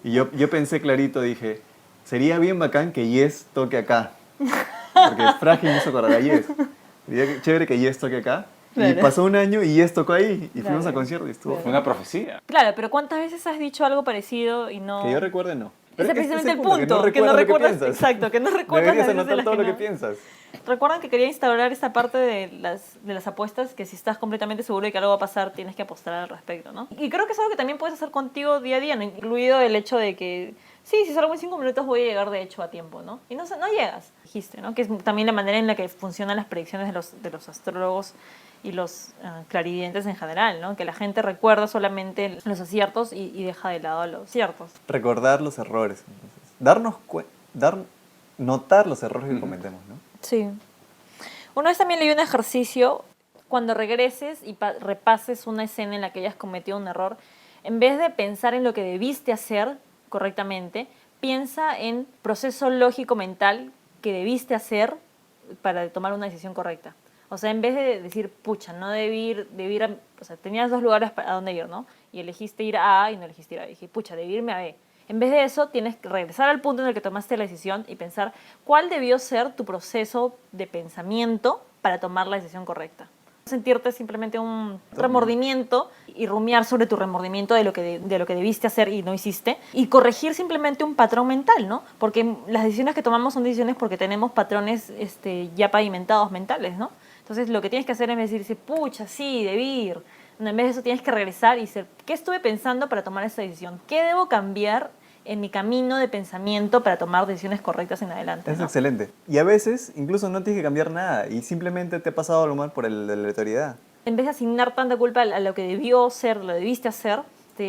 y yo pensé clarito, dije, sería bien bacán que Yes toque acá, porque Frágil me hizo acordar a Yes. Sería chévere que Yes toque acá. Y Claro. pasó un año y Yes tocó ahí. Y fuimos Claro. al concierto y estuvo. Fue una profecía. Claro, pero ¿cuántas veces has dicho algo parecido y no...? Que yo recuerde, no. Ese es Pero este precisamente el que punto, no que no recuerdas lo que recuerdas, piensas. exacto, que no recuerdas Deberías las veces en anotar las todo que lo que no. piensas. Recuerdan que quería instaurar esta parte de las apuestas, que si estás completamente seguro de que algo va a pasar, tienes que apostar al respecto, ¿no? Y creo que es algo que también puedes hacer contigo día a día, ¿no? Incluido el hecho de que, sí, si salgo en 5 minutos voy a llegar de hecho a tiempo, ¿no? Y no llegas, dijiste, ¿no? Que es también la manera en la que funcionan las predicciones de los astrólogos y los clarividentes en general, ¿no? Que la gente recuerda solamente los aciertos y deja de lado los ciertos. Recordar los errores. Entonces. Notar los errores que cometemos, ¿no? Sí. Una vez también leí un ejercicio, cuando regreses y repases una escena en la que hayas cometido un error, en vez de pensar en lo que debiste hacer correctamente, piensa en proceso lógico mental que debiste hacer para tomar una decisión correcta. O sea, en vez de decir, pucha, no debí ir o sea, tenías 2 lugares a dónde ir, ¿no? Y elegiste ir a A y no elegiste ir a B. Dije, pucha, debí irme a B. En vez de eso, tienes que regresar al punto en el que tomaste la decisión y pensar cuál debió ser tu proceso de pensamiento para tomar la decisión correcta. Sentirte simplemente un remordimiento y rumiar sobre tu remordimiento de lo que debiste hacer y no hiciste, y corregir simplemente un patrón mental, ¿no? Porque las decisiones que tomamos son decisiones porque tenemos patrones ya pavimentados mentales, ¿no? Entonces lo que tienes que hacer es decirse, pucha, sí, debí ir. En vez de eso tienes que regresar y decir, ¿qué estuve pensando para tomar esta decisión? ¿Qué debo cambiar en mi camino de pensamiento para tomar decisiones correctas en adelante? Es ¿no? excelente. Y a veces incluso no tienes que cambiar nada y simplemente te ha pasado lo mal por el de la autoridad. En vez de asignar tanta culpa a lo que debió ser, lo debiste hacer,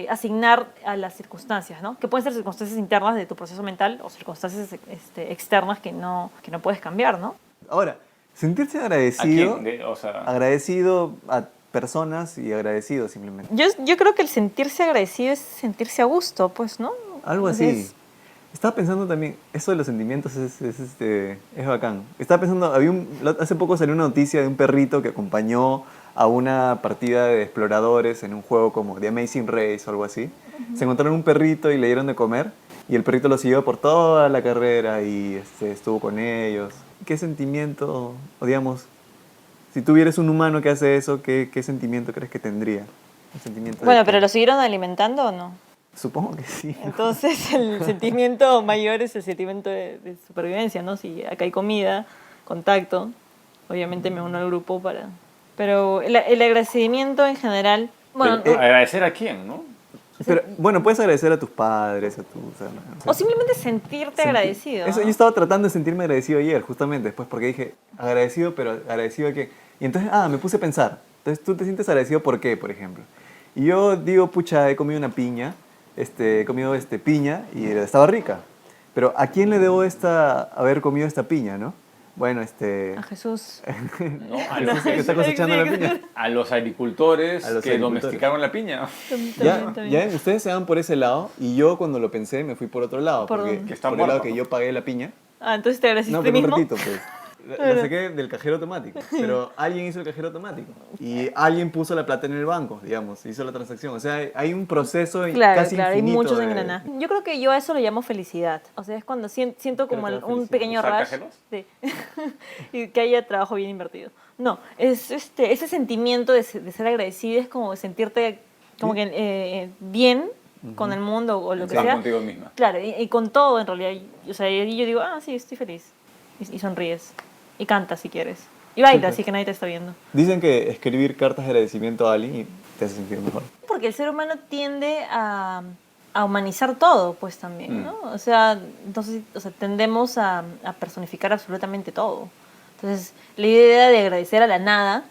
asignar a las circunstancias, ¿no? Que pueden ser circunstancias internas de tu proceso mental o circunstancias externas que no puedes cambiar, ¿no? Ahora, sentirse ¿A agradecido, quién? O sea, agradecido a personas y agradecido simplemente. Yo creo que el sentirse agradecido es sentirse a gusto, pues, ¿no? Algo así. Estaba pensando también, eso de los sentimientos es bacán. Estaba pensando, hace poco salió una noticia de un perrito que acompañó a una partida de exploradores en un juego como The Amazing Race o algo así. Se encontraron un perrito y le dieron de comer y el perrito lo siguió por toda la carrera y estuvo con ellos. ¿Qué sentimiento, o digamos, si tuvieras un humano que hace eso, qué sentimiento crees que tendría? Un sentimiento de Bueno, que- pero ¿lo siguieron alimentando o no? Supongo que sí. Entonces el sentimiento mayor es el sentimiento de supervivencia, ¿no? Si acá hay comida, contacto, obviamente me uno al grupo para... Pero el agradecimiento en general... Bueno, pero, ¿agradecer a quién, no? Pero, bueno, puedes agradecer a tus padres, a tus hermanos. o simplemente sentirte agradecido. Eso, ¿no? yo estaba tratando de sentirme agradecido ayer, justamente después, porque dije, agradecido, pero agradecido a qué. Y entonces, me puse a pensar. Entonces, ¿tú te sientes agradecido por qué, por ejemplo? Y yo digo, pucha, he comido una piña, he comido piña y estaba rica. Pero ¿a quién le debo haber comido esta piña, no? Bueno, A Jesús. No, a ¿Jesús los, que está cosechando la piña? a los agricultores A los que agricultores. domesticaron la piña. Ya, ustedes se van por ese lado y yo cuando lo pensé me fui por otro lado. ¿Por Porque dónde? Que está por el lado muerto, que ¿no? yo pagué la piña. Ah, entonces te agradeciste No, a ti pero un mismo. ratito, pues. La saqué del cajero automático. Pero alguien hizo el cajero automático. Y alguien puso la plata en el banco, digamos. Hizo la transacción. O sea, hay un proceso Claro, casi claro, hay infinito. muchos de- engranajes. Yo creo que yo a eso lo llamo felicidad. O sea, es cuando siento como Creo que un felicidad. pequeño ¿Usar rush. cajeros? Sí. Y que haya trabajo bien invertido. No, es ese sentimiento de ser agradecido, es como sentirte como que bien con el mundo o lo que Estar sea. contigo misma. Claro, y con todo en realidad. O sea, y yo digo, sí, estoy feliz. Y sonríes. Y cantas si quieres. Y bailas, así que nadie te está viendo. Dicen que escribir cartas de agradecimiento a alguien te hace sentir mejor. Porque el ser humano tiende a humanizar todo, pues también, ¿no? O sea, entonces, tendemos a personificar absolutamente todo. Entonces, la idea de agradecer a la nada,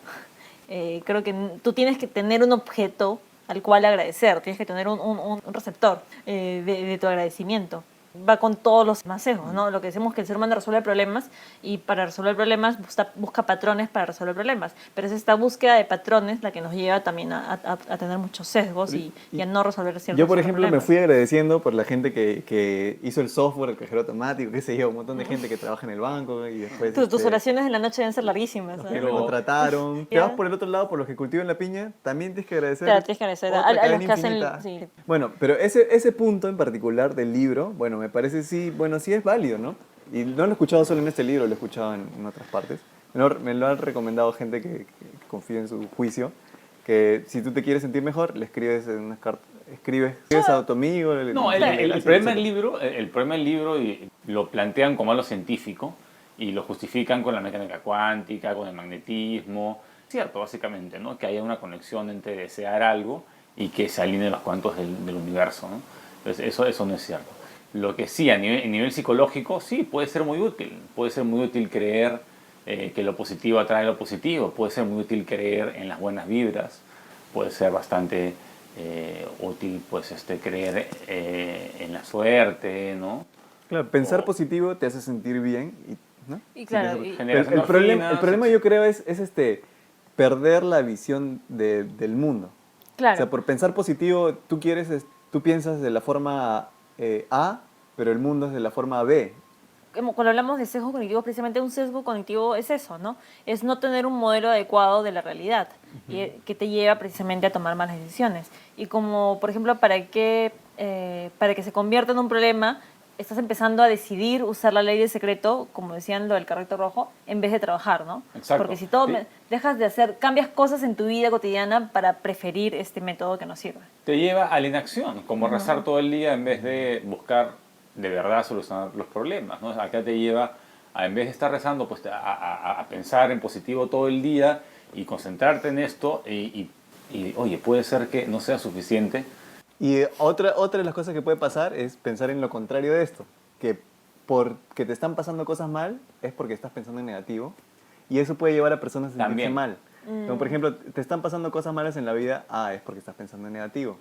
creo que tú tienes que tener un objeto al cual agradecer, tienes que tener un receptor de tu agradecimiento. Va con todos los masejos, ¿no? Lo que decimos que el ser humano resuelve problemas y para resolver problemas busca patrones para resolver problemas. Pero es esta búsqueda de patrones la que nos lleva también a tener muchos sesgos y a no resolver ciertos Yo, por ejemplo, problemas. me fui agradeciendo por la gente que hizo el software, el cajero automático, qué sé yo, un montón de gente que trabaja en el banco y después... Tus oraciones en la noche deben ser larguísimas. Los ¿no? que me Pero- contrataron. Te Ya. vas por el otro lado, por los que cultivan la piña, también tienes que agradecer. Claro, tienes que agradecer Otra a los cadena que hacen... infinita. Sí. Bueno, pero ese punto en particular del libro, bueno, me parece sí es válido, ¿no? Y no lo he escuchado solo en este libro, lo he escuchado en otras partes. Me lo han recomendado gente que confía en su juicio, que si tú te quieres sentir mejor, le escribes en unas cartas, escribes a tu amigo. No, el problema del libro, el problema del libro y lo plantean como algo científico y lo justifican con la mecánica cuántica, con el magnetismo. Cierto, básicamente, ¿no? Que haya una conexión entre desear algo y que se alineen los cuantos del universo, ¿no? Entonces, eso no es cierto. Lo que sí, a nivel psicológico, sí, puede ser muy útil. Puede ser muy útil creer que lo positivo atrae lo positivo. Puede ser muy útil creer en las buenas vibras. Puede ser bastante útil, pues, creer en la suerte, ¿no? Claro, pensar positivo te hace sentir bien, ¿no? Y claro, Pero el problema yo creo es perder la visión del mundo. claro. O sea, por pensar positivo, tú piensas de la forma A, pero el mundo es de la forma B. Cuando hablamos de sesgo cognitivo, precisamente un sesgo cognitivo es eso, ¿no? Es no tener un modelo adecuado de la realidad y que te lleva precisamente a tomar malas decisiones. Y como, por ejemplo, para que se convierta en un problema, estás empezando a decidir usar la ley de secreto, como decían lo del carrito rojo, en vez de trabajar, ¿no? Exacto. Porque si dejas de hacer, cambias cosas en tu vida cotidiana para preferir este método que no sirve. Te lleva a la inacción, como rezar todo el día en vez de buscar de verdad solucionar los problemas, ¿no? Acá te lleva a, en vez de estar rezando, pues a pensar en positivo todo el día y concentrarte en esto y, oye, puede ser que no sea suficiente. Y otra de las cosas que puede pasar es pensar en lo contrario de esto, que porque te están pasando cosas mal es porque estás pensando en negativo y eso puede llevar a personas a sentirse También. mal. Como por ejemplo, te están pasando cosas malas en la vida, es porque estás pensando en negativo.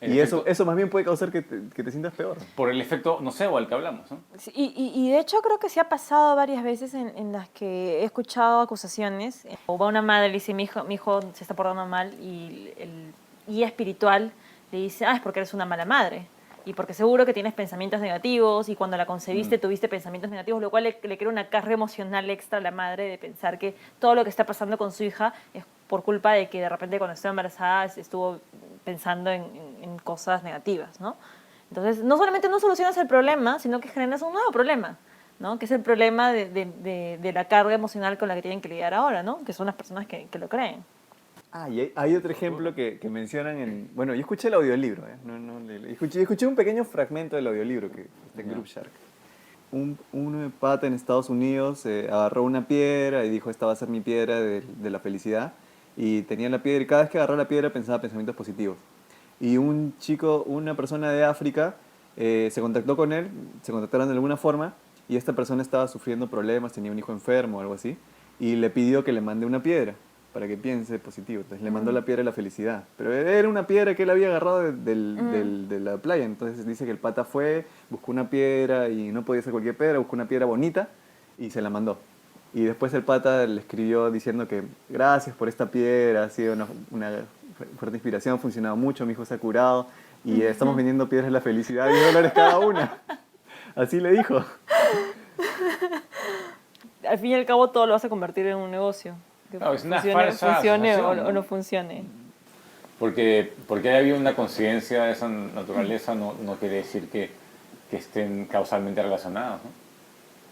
En Y efecto. eso más bien puede causar que te sientas peor. Por el efecto nocebo al que hablamos, ¿no? Sí, y de hecho creo que sí ha pasado varias veces en las que he escuchado acusaciones. O va una madre y le dice, mi hijo se está portando mal y el guía espiritual le dice, es porque eres una mala madre. Y porque seguro que tienes pensamientos negativos y cuando la concebiste tuviste pensamientos negativos, lo cual le crea una carga emocional extra a la madre de pensar que todo lo que está pasando con su hija es por culpa de que de repente cuando estuvo embarazada estuvo pensando en cosas negativas, ¿no? Entonces, no solamente no solucionas el problema, sino que generas un nuevo problema, ¿no? Que es el problema de la carga emocional con la que tienen que lidiar ahora, ¿no? Que son las personas que lo creen. Y hay otro ejemplo que mencionan bueno, yo escuché el audiolibro, escuché un pequeño fragmento del audiolibro que está en Group Shark. Un pata en Estados Unidos agarró una piedra y dijo, esta va a ser mi piedra de la felicidad. Y tenía la piedra y cada vez que agarraba la piedra pensaba pensamientos positivos. Y una persona de África, se contactó con él, se contactaron de alguna forma y esta persona estaba sufriendo problemas, tenía un hijo enfermo o algo así, y le pidió que le mande una piedra para que piense positivo. Entonces le mandó la piedra de la felicidad. Pero era una piedra que él había agarrado de la playa. Entonces dice que el pata fue, buscó una piedra y no podía ser cualquier piedra, buscó una piedra bonita y se la mandó. Y después el pata le escribió diciendo que gracias por esta piedra, ha sido una fuerte inspiración, ha funcionado mucho, mi hijo se ha curado y estamos vendiendo piedras de la felicidad, $10 cada una. Así le dijo. Al fin y al cabo todo lo vas a convertir en un negocio. Que No, es una falsa funcione asociación, o no funcione. Porque haya habido una conciencia de esa naturaleza no quiere decir que estén causalmente relacionados, ¿no?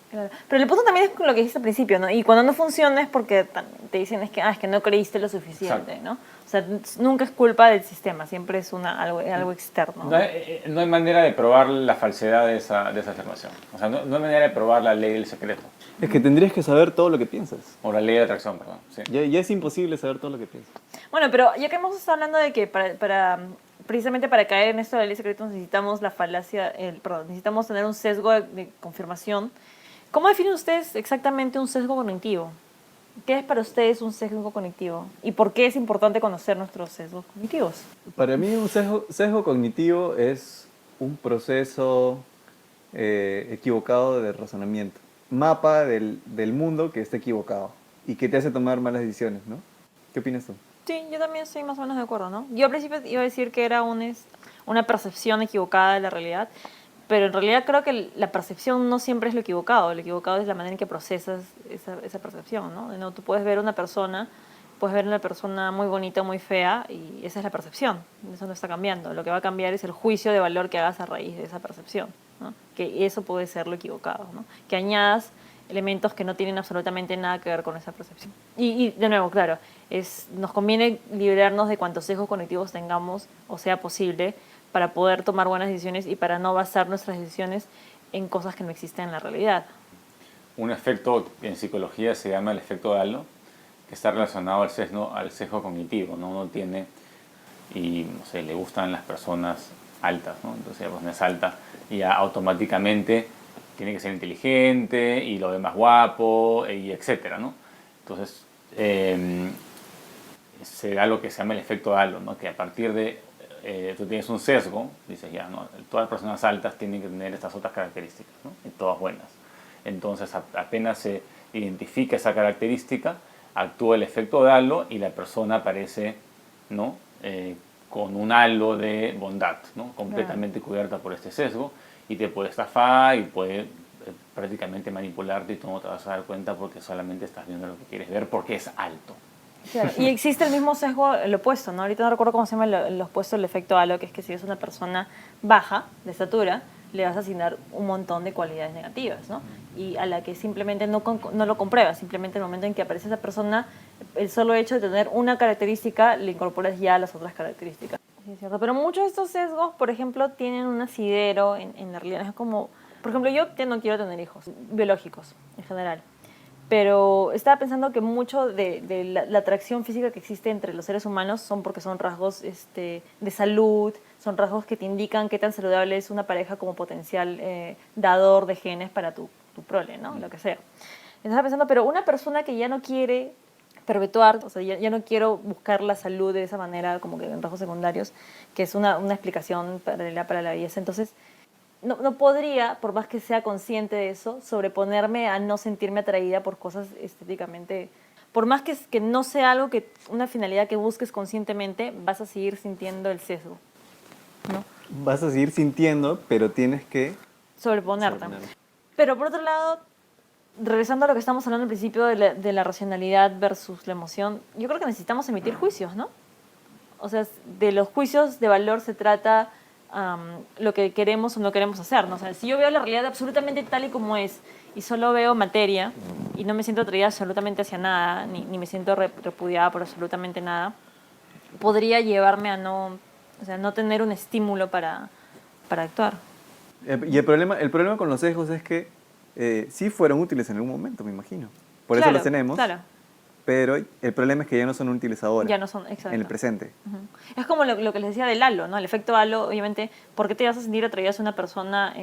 Claro. Pero el punto también es con lo que dijiste al principio, ¿no? Y cuando no funciona es porque te dicen es que no creíste lo suficiente, Exacto. ¿no? O sea, nunca es culpa del sistema, siempre es algo externo. No hay manera de probar la falsedad de esa afirmación. O sea, no hay manera de probar la ley del secreto. Es que tendrías que saber todo lo que piensas. O la ley de atracción, perdón. Sí. Ya es imposible saber todo lo que piensas. Bueno, pero ya que hemos estado hablando de que precisamente para caer en esto de la ley de secreto necesitamos necesitamos tener un sesgo de confirmación. ¿Cómo definen ustedes exactamente un sesgo cognitivo? ¿Qué es para ustedes un sesgo cognitivo? ¿Y por qué es importante conocer nuestros sesgos cognitivos? Para mí un sesgo cognitivo es un proceso equivocado de razonamiento. Mapa del mundo que está equivocado y que te hace tomar malas decisiones, ¿no? ¿Qué opinas tú? Sí, yo también estoy más o menos de acuerdo, ¿no? Yo al principio iba a decir que era una percepción equivocada de la realidad, pero en realidad creo que la percepción no siempre es lo equivocado es la manera en que procesas esa percepción, ¿no? Tú puedes ver una persona muy bonita o muy fea y esa es la percepción, eso no está cambiando. Lo que va a cambiar es el juicio de valor que hagas a raíz de esa percepción, ¿no? Que eso puede ser lo equivocado, ¿no? Que añadas elementos que no tienen absolutamente nada que ver con esa percepción. Y de nuevo, claro, nos conviene liberarnos de cuantos sesgos cognitivos tengamos o sea posible para poder tomar buenas decisiones y para no basar nuestras decisiones en cosas que no existen en la realidad. Un efecto en psicología se llama el efecto de halo, que está relacionado al sesgo cognitivo, ¿no? Uno tiene, y no sé, le gustan las personas altas, ¿no? Entonces la persona es alta y ya automáticamente tiene que ser inteligente y lo ve más guapo, y etcétera, ¿no? Entonces se da lo que se llama el efecto de halo, ¿no? Que a partir de tú tienes un sesgo, dices ya, ¿no? Todas las personas altas tienen que tener estas otras características, ¿no? Y todas buenas. Entonces apenas se identifica esa característica, actúa el efecto de halo y la persona aparece, ¿no? Con un halo de bondad, ¿no? Completamente cubierta por este sesgo, y te puede estafar y puede prácticamente manipularte, y tú no te vas a dar cuenta porque solamente estás viendo lo que quieres ver porque es alto. Claro. Y existe el mismo sesgo, el opuesto, ¿no? Ahorita no recuerdo cómo se llama el opuesto del efecto halo, que es que si es una persona baja de estatura, le vas a asignar un montón de cualidades negativas, ¿no? Y a la que simplemente no lo compruebas, simplemente en el momento en que aparece esa persona, el solo hecho de tener una característica le incorporas ya las otras características. Sí, es cierto. Pero muchos de estos sesgos, por ejemplo, tienen un asidero en la realidad. Es como, por ejemplo, yo ya no quiero tener hijos biológicos en general. Pero estaba pensando que mucho de la atracción física que existe entre los seres humanos son porque son rasgos de salud, son rasgos que te indican qué tan saludable es una pareja como potencial dador de genes para tu prole, ¿no? Lo que sea. Estaba pensando, pero una persona que ya no quiere perpetuar, o sea, ya no quiero buscar la salud de esa manera, como que en rasgos secundarios, que es una explicación paralela para la belleza. Entonces, no podría, por más que sea consciente de eso, sobreponerme a no sentirme atraída por cosas estéticamente. Por más que no sea algo una finalidad que busques conscientemente, vas a seguir sintiendo el sesgo, ¿no? Vas a seguir sintiendo, pero tienes que Sobreponerte. Pero por otro lado, regresando a lo que estamos hablando al principio de la racionalidad versus la emoción, yo creo que necesitamos emitir juicios, ¿no? O sea, de los juicios de valor se trata lo que queremos o no queremos hacer, ¿no? O sea, si yo veo la realidad absolutamente tal y como es y solo veo materia y no me siento atraída absolutamente hacia nada, ni me siento repudiada por absolutamente nada, podría llevarme a no tener un estímulo para actuar. Y el problema con los sesgos es que sí fueron útiles en algún momento, me imagino. Por eso Claro, los tenemos. Claro. Pero el problema es que ya no son útiles ahora. Ya no son, exacto. En el presente. Uh-huh. Es como lo que les decía del halo, ¿no? El efecto halo, obviamente, ¿por qué te vas a sentir atraída a una persona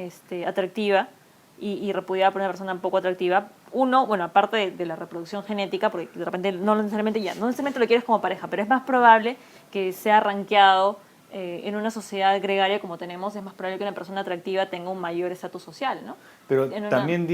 atractiva y repudiada por una persona poco atractiva? Uno, bueno, aparte de la reproducción genética, porque de repente no necesariamente lo quieres como pareja, pero es más probable que sea rankeado en una sociedad gregaria como tenemos, es más probable que una persona atractiva tenga un mayor estatus social, ¿no? Pero también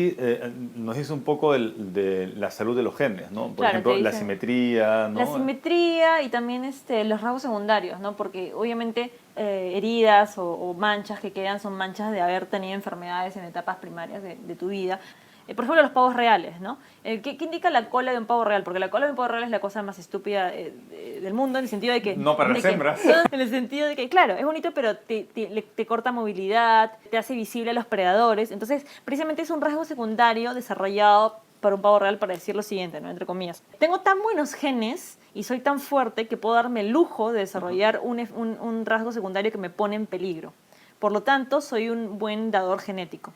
nos dice un poco de la salud de los genes, ¿no? Por ejemplo, la simetría, ¿no? La simetría y también los rasgos secundarios, ¿no? Porque obviamente heridas o manchas que quedan son manchas de haber tenido enfermedades en etapas primarias de tu vida. Por ejemplo, los pavos reales, ¿no? ¿Qué indica la cola de un pavo real? Porque la cola de un pavo real es la cosa más estúpida del mundo, en el sentido de que... No para las hembras. En el sentido de que, claro, es bonito, pero te corta movilidad, te hace visible a los predadores. Entonces, precisamente es un rasgo secundario desarrollado para un pavo real para decir lo siguiente, ¿no? Entre comillas. Tengo tan buenos genes y soy tan fuerte que puedo darme el lujo de desarrollar un rasgo secundario que me pone en peligro. Por lo tanto, soy un buen dador genético.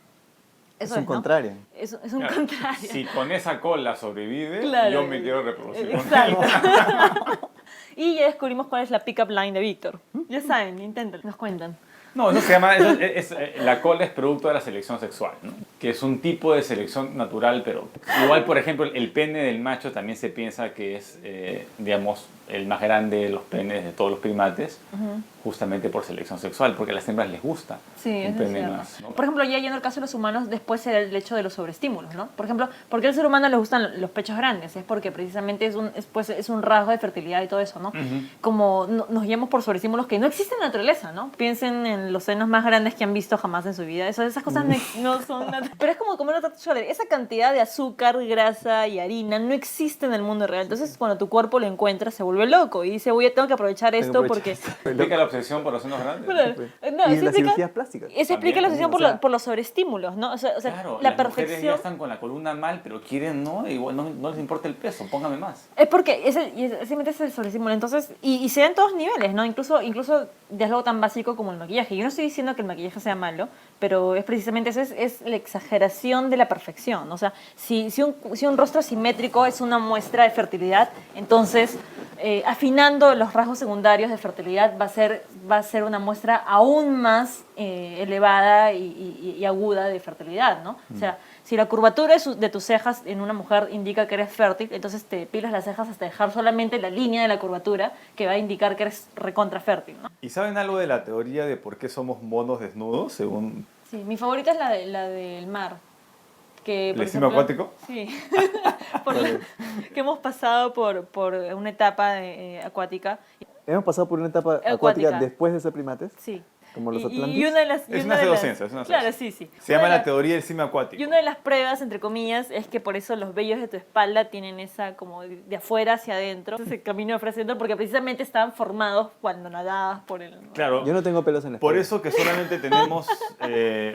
Eso es un contrario. Es un contrario. Si con esa cola sobrevive, claro, yo me quiero reproducir. Exacto. Y ya descubrimos cuál es la pick-up line de Víctor. Ya saben, inténtalo. Nos cuentan. No, eso se llama, la cola es producto de la selección sexual, ¿no? Que es un tipo de selección natural, pero igual, por ejemplo, el pene del macho también se piensa que es, digamos, el más grande de los penes de todos los primates, justamente por selección sexual, porque a las hembras les gusta un pene más, ¿no? Por ejemplo, ya yendo al caso de los humanos, después se da el hecho de los sobreestímulos, ¿no? Por ejemplo, ¿por qué al ser humano le gustan los pechos grandes? Es porque precisamente es un rasgo de fertilidad y todo eso, ¿no? Como nos guiamos por sobreestímulos que no existen en la naturaleza, ¿no? Piensen en los senos más grandes que han visto jamás en su vida. Esas cosas no son naturales. Pero es como comer una torta de chocolate. Esa cantidad de azúcar, grasa y harina no existe en el mundo real. Entonces, cuando tu cuerpo lo encuentra, se vuelve loco y dice, tengo que aprovechar esto que porque... ¿Explica la obsesión por los senos grandes? No, Y eso las explica, cirugías plásticas. eso explica la También, obsesión o sea, por los sobreestímulos, ¿no? O sea, Claro, la las mujeres ya perfección... están con la columna mal, pero quieren, ¿no? Igual no les importa el peso, póngame más. Es porque simplemente es el sobreestímulo. Entonces, y se da en todos niveles, ¿no? Incluso de algo tan básico como el maquillaje. Yo no estoy diciendo que el maquillaje sea malo, pero es precisamente eso, es la exageración de la perfección. O sea, si un rostro simétrico es una muestra de fertilidad, entonces afinando los rasgos secundarios de fertilidad va a ser una muestra aún más elevada y aguda de fertilidad, ¿no? O sea, si la curvatura de tus cejas en una mujer indica que eres fértil, entonces te depilas las cejas hasta dejar solamente la línea de la curvatura que va a indicar que eres recontra fértil, ¿no? ¿Y saben algo de la teoría de por qué somos monos desnudos, según Sí, mi favorita es la del mar. Que, el por estima ejemplo, acuático? Sí. Que hemos pasado por una etapa acuática. Hemos pasado por una etapa Acuática. acuática después de ser primates, Sí. como los Y Atlantis. una de las... Es una pseudociencia, es una Claro, ciencia. sí. Se llama Una de la teoría del estima acuático. Y una de las pruebas, entre comillas, es que por eso los vellos de tu espalda tienen esa como de afuera hacia adentro, ese camino de afuera hacia adentro, porque precisamente estaban formados cuando nadabas por el... Claro. Yo no tengo pelos en la Por espalda. eso que solamente tenemos,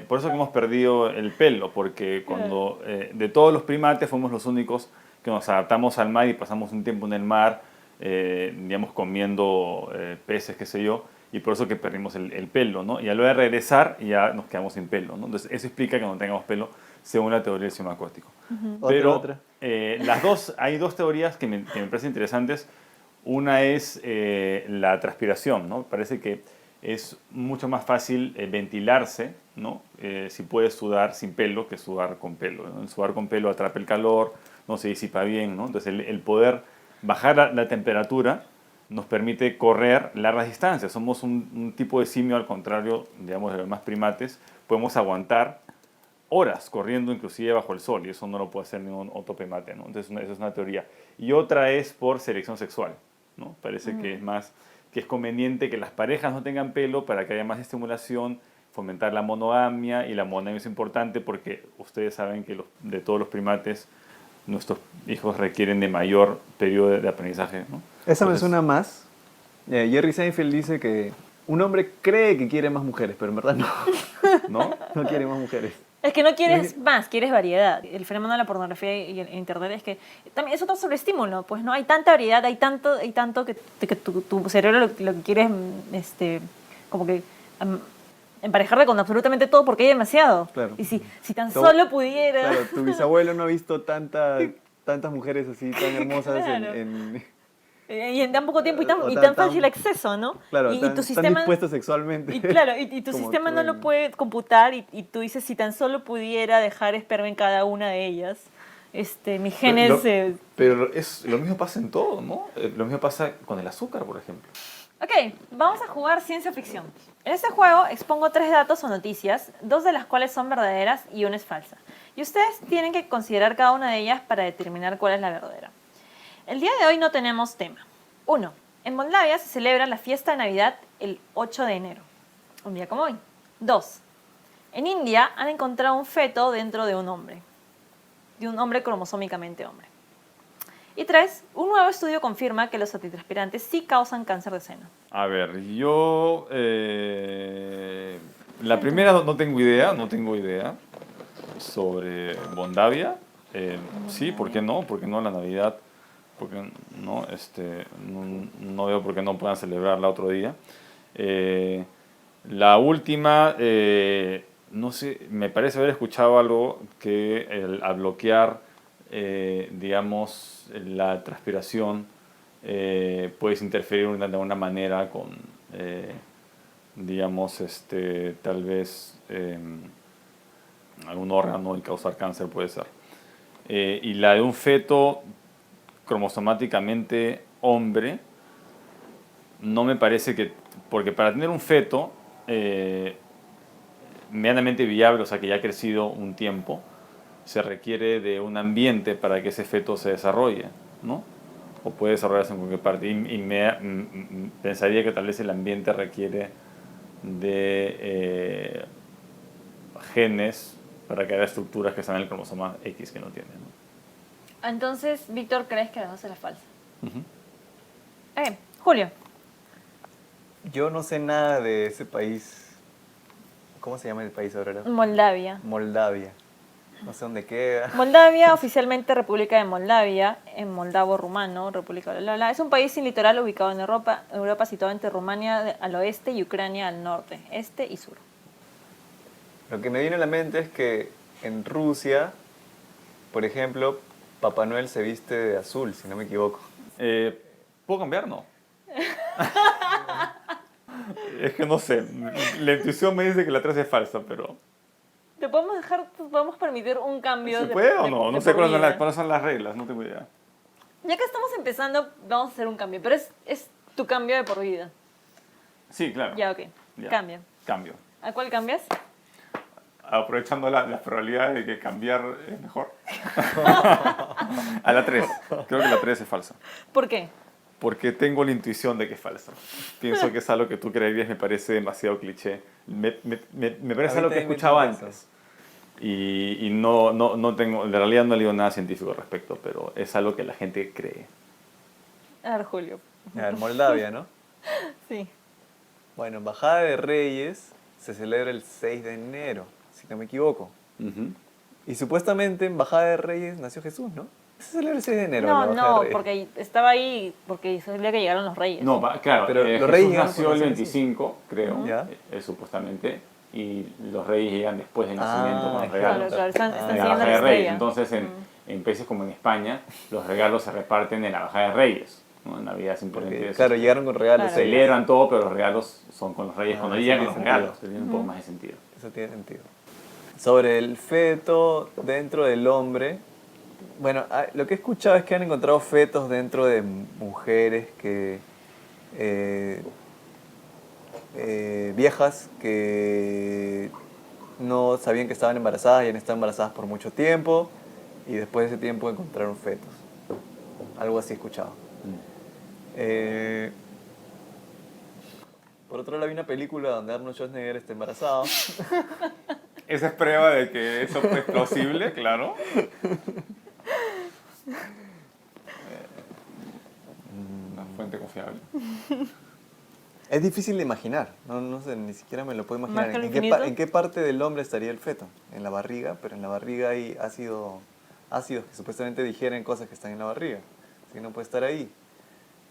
por eso que hemos perdido el pelo, porque cuando de todos los primates fuimos los únicos que nos adaptamos al mar y pasamos un tiempo en el mar, digamos, comiendo peces, qué sé yo, y por eso que perdimos el pelo, ¿no? Y a lo de regresar ya nos quedamos sin pelo, ¿no? Entonces eso explica que no tengamos pelo según la teoría del sistema acuático. Pero Otra. hay dos teorías que me parecen interesantes. Una es la transpiración, ¿no? Parece que es mucho más fácil ventilarse, ¿no? Si puedes sudar sin pelo que sudar con pelo, ¿no? El sudar con pelo atrapa el calor, no se disipa bien, ¿no? Entonces el poder bajar la temperatura nos permite correr largas distancias. Somos un tipo de simio, al contrario, digamos, de los demás primates, podemos aguantar horas corriendo inclusive bajo el sol, y eso no lo puede hacer ningún otro primate, ¿no? Entonces esa es una teoría. Y otra es por selección sexual, ¿no? Parece que es conveniente que las parejas no tengan pelo para que haya más estimulación, fomentar la monogamia, y la monogamia es importante porque ustedes saben que de todos los primates nuestros hijos requieren de mayor periodo de aprendizaje, ¿no? Esa me Entonces, suena más. Jerry Seinfeld dice que un hombre cree que quiere más mujeres, pero en verdad no. ¿no? No quiere más mujeres. Es que no quieres más, quieres variedad. El fenómeno de la pornografía y el internet es que también es otro sobreestímulo, pues no hay tanta variedad, hay tanto que tu cerebro lo que quiere es como que emparejarte con absolutamente todo porque hay demasiado. Claro. Y si tan Todo- solo pudiera... Claro, tu bisabuelo no ha visto tantas mujeres así tan hermosas Claro. en Y en tan poco tiempo y tan, O y tan- tan tan- fácil acceso, ¿no? claro, y tan, tu tan sistema... dispuestos sexualmente. Y claro, y tu como sistema tú no lo en- puede computar y tú dices, si tan solo pudiera dejar esperma en cada una de ellas, mis genes... Pero lo mismo pasa en todo, ¿no? Lo mismo pasa con el azúcar, por ejemplo. Ok, vamos a jugar ciencia ficción. En este juego expongo 3 datos o noticias, 2 de las cuales son verdaderas y una es falsa. Y ustedes tienen que considerar cada una de ellas para determinar cuál es la verdadera. El día de hoy no tenemos tema. 1. En Moldavia se celebra la fiesta de Navidad el 8 de enero, un día como hoy. 2. En India han encontrado un feto dentro de un hombre cromosómicamente hombre. Y 3. Un nuevo estudio confirma que los antitranspirantes sí causan cáncer de seno. A ver, yo... la primera no tengo idea sobre Moldavia. Sí, ¿por qué no? ¿Por qué no la Navidad? Porque no, no veo por qué no puedan celebrarla otro día. La última, no sé, me parece haber escuchado algo que al bloquear, digamos, la transpiración, puedes interferir de alguna manera con, digamos, tal vez algún órgano y causar cáncer, puede ser. Y la de un feto cromosomáticamente hombre, no me parece que, porque para tener un feto medianamente viable, o sea que ya ha crecido un tiempo, se requiere de un ambiente para que ese feto se desarrolle, ¿no? O puede desarrollarse en cualquier parte. Pensaría que tal vez el ambiente requiere de genes para que haya estructuras que están en el cromosoma X que no tiene, ¿no? Entonces, Víctor, ¿crees que la 2 es la falsa? Ujú. Julio. Yo no sé nada de ese país. ¿Cómo se llama el país ahora? Moldavia. Moldavia. No sé dónde queda. Moldavia, oficialmente República de Moldavia, en moldavo rumano, República bla, bla, bla. Es un país sin litoral ubicado en Europa situado entre Rumania al oeste y Ucrania al norte, este y sur. Lo que me viene a la mente es que en Rusia, por ejemplo, Papá Noel se viste de azul, si no me equivoco. ¿Puedo cambiar? No. Es que no sé. La intuición me dice que la 3 es falsa, pero... ¿Te podemos permitir un cambio? ¿Se puede o no? de No sé por vida? cuáles son las reglas, no tengo idea. Ya que estamos empezando, vamos a hacer un cambio, pero es tu cambio de por vida. Sí, claro. Ya, ok. Ya. Cambio. Cambio. ¿A cuál cambias? Aprovechando las probabilidades de que cambiar es mejor. A la 3. Creo que la 3 es falsa. ¿Por qué? Porque tengo la intuición de que es falsa. Pienso que es algo que tú creerías, me parece demasiado cliché. Me parece algo que he escuchado antes. Y no tengo, en realidad no he leído nada científico al respecto, pero es algo que la gente cree. A ver, Julio. A ver, Moldavia, ¿no? Sí. Bueno, Bajada de Reyes se celebra el 6 de enero, si no me equivoco. Ujú. Y supuestamente en Bajada de Reyes nació Jesús, ¿no? Se celebra el 6 de enero. la No, Bajada de no, Reyes. porque estaba ahí, porque es el día que llegaron los reyes. No, claro, Pero los Jesús reyes llegan nació por el nacer Jesús. 25, creo, Ya. supuestamente, y los reyes llegan después del nacimiento con los claro, regalos. Claro, están Ah, En la siguiendo Bajada la de Reyes. estrella. Entonces, en países como en España, los regalos se reparten en la Bajada de Reyes. ¿No? En Navidad simplemente Porque, es- claro, llegaron con regalos. Claro. ellos. celebran todo, pero los regalos son con los reyes. Ah, Cuando eso llegan tiene los sentido. regalos, tiene un poco más de sentido. Eso tiene sentido. Sobre el feto dentro del hombre. Bueno, lo que he escuchado es que han encontrado fetos dentro de mujeres que viejas que no sabían que estaban embarazadas y han estado embarazadas por mucho tiempo y después de ese tiempo encontraron fetos. Algo así he escuchado. Por otro lado, hay una película donde Arnold Schwarzenegger está embarazado. Esa es prueba de que eso es plausible, claro. Una fuente confiable. Es difícil de imaginar, no sé, ni siquiera me lo puedo imaginar. ¿Más que el ¿En qué, infinito? en qué parte del hombre estaría el feto? En la barriga, pero en la barriga hay ácidos que supuestamente digieren cosas que están en la barriga. Así que no puede estar ahí.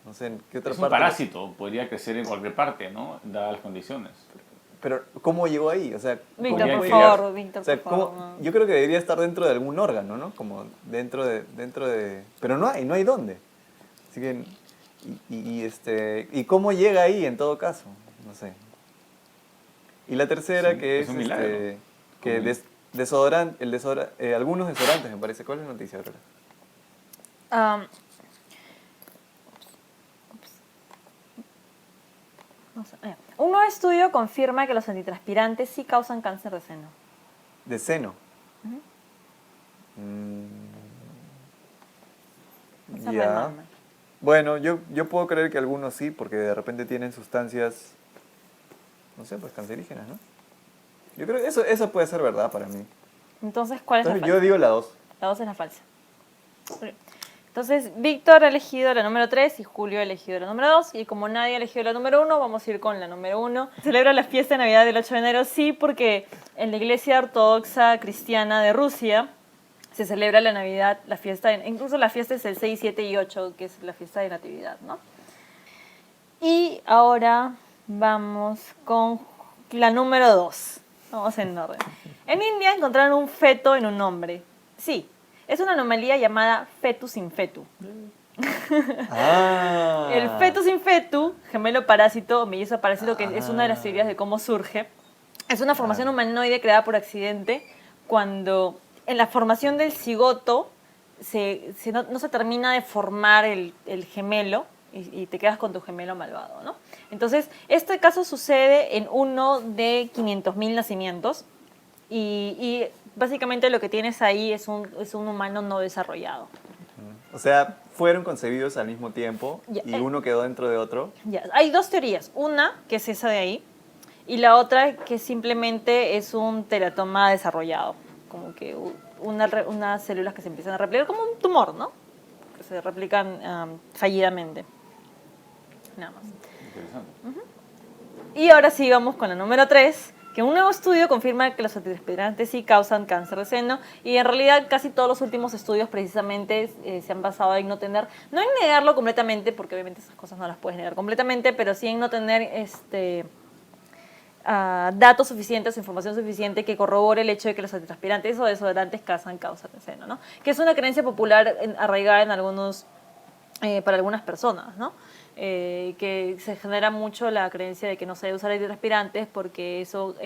No sé, ¿en qué otra Es un parte? parásito, podría crecer en cualquier parte, ¿no? Dadas las condiciones. Pero, ¿cómo llegó ahí? O sea, Víctor, Podría por llegar. favor, Víctor, o sea, por favor. no. yo creo que debería estar dentro de algún órgano, ¿no? Como dentro de... Pero no hay dónde. Así que, ¿y cómo llega ahí en todo caso? No sé. Y la tercera, Sí, que es es, un milagro. que Como- algunos desodorantes, me parece. ¿Cuál es la noticia, Aurora? No sé, un nuevo estudio confirma que los antitranspirantes sí causan cáncer de seno. De seno. Esa Ya. remama. Bueno, yo puedo creer que algunos sí, porque de repente tienen sustancias, no sé, pues cancerígenas, ¿no? Yo creo que eso puede ser verdad para mí. Entonces, ¿cuál es la Entonces, falsa? yo digo la 2. La 2 es la falsa. Entonces, Víctor ha elegido la número 3 y Julio ha elegido la número 2. Y como nadie ha elegido la número 1, vamos a ir con la número 1. Celebra la fiesta de Navidad del 8 de enero, sí, porque en la Iglesia Ortodoxa Cristiana de Rusia se celebra la Navidad, la fiesta, incluso la fiesta es el 6, 7 y 8, que es la fiesta de Natividad, ¿no? Y ahora vamos con la número 2. Vamos en orden. En India encontraron un feto en un hombre. Sí, es una anomalía llamada fetus in fetu. Ah. El fetus in fetu, gemelo parásito o mellizo parásito, que es una de las teorías de cómo surge, es una formación humanoide creada por accidente cuando en la formación del cigoto no se termina de formar el gemelo y te quedas con tu gemelo malvado, ¿no? Entonces, este caso sucede en uno de 500.000 nacimientos y básicamente lo que tienes ahí es un humano no desarrollado. O sea, fueron concebidos al mismo tiempo Ya, y uno quedó dentro de otro. Ya, hay dos teorías. Una, que es esa de ahí, y la otra, que simplemente es un teratoma desarrollado. como que unas células que se empiezan a replicar como un tumor, ¿no? Que se replican fallidamente. Nada más. Interesante. Y ahora sí vamos con la número 3, que un nuevo estudio confirma que los antirespirantes sí causan cáncer de seno, y en realidad casi todos los últimos estudios precisamente se han basado en no en negarlo completamente, porque obviamente esas cosas no las puedes negar completamente, pero sí en no tener datos suficientes, información suficiente que corrobore el hecho de que los antitranspirantes o desodorantes causan cáncer de seno, ¿no? Que es una creencia popular arraigada en para algunas personas, ¿no? Que se genera mucho la creencia de que no se debe usar antirrespirantes porque eso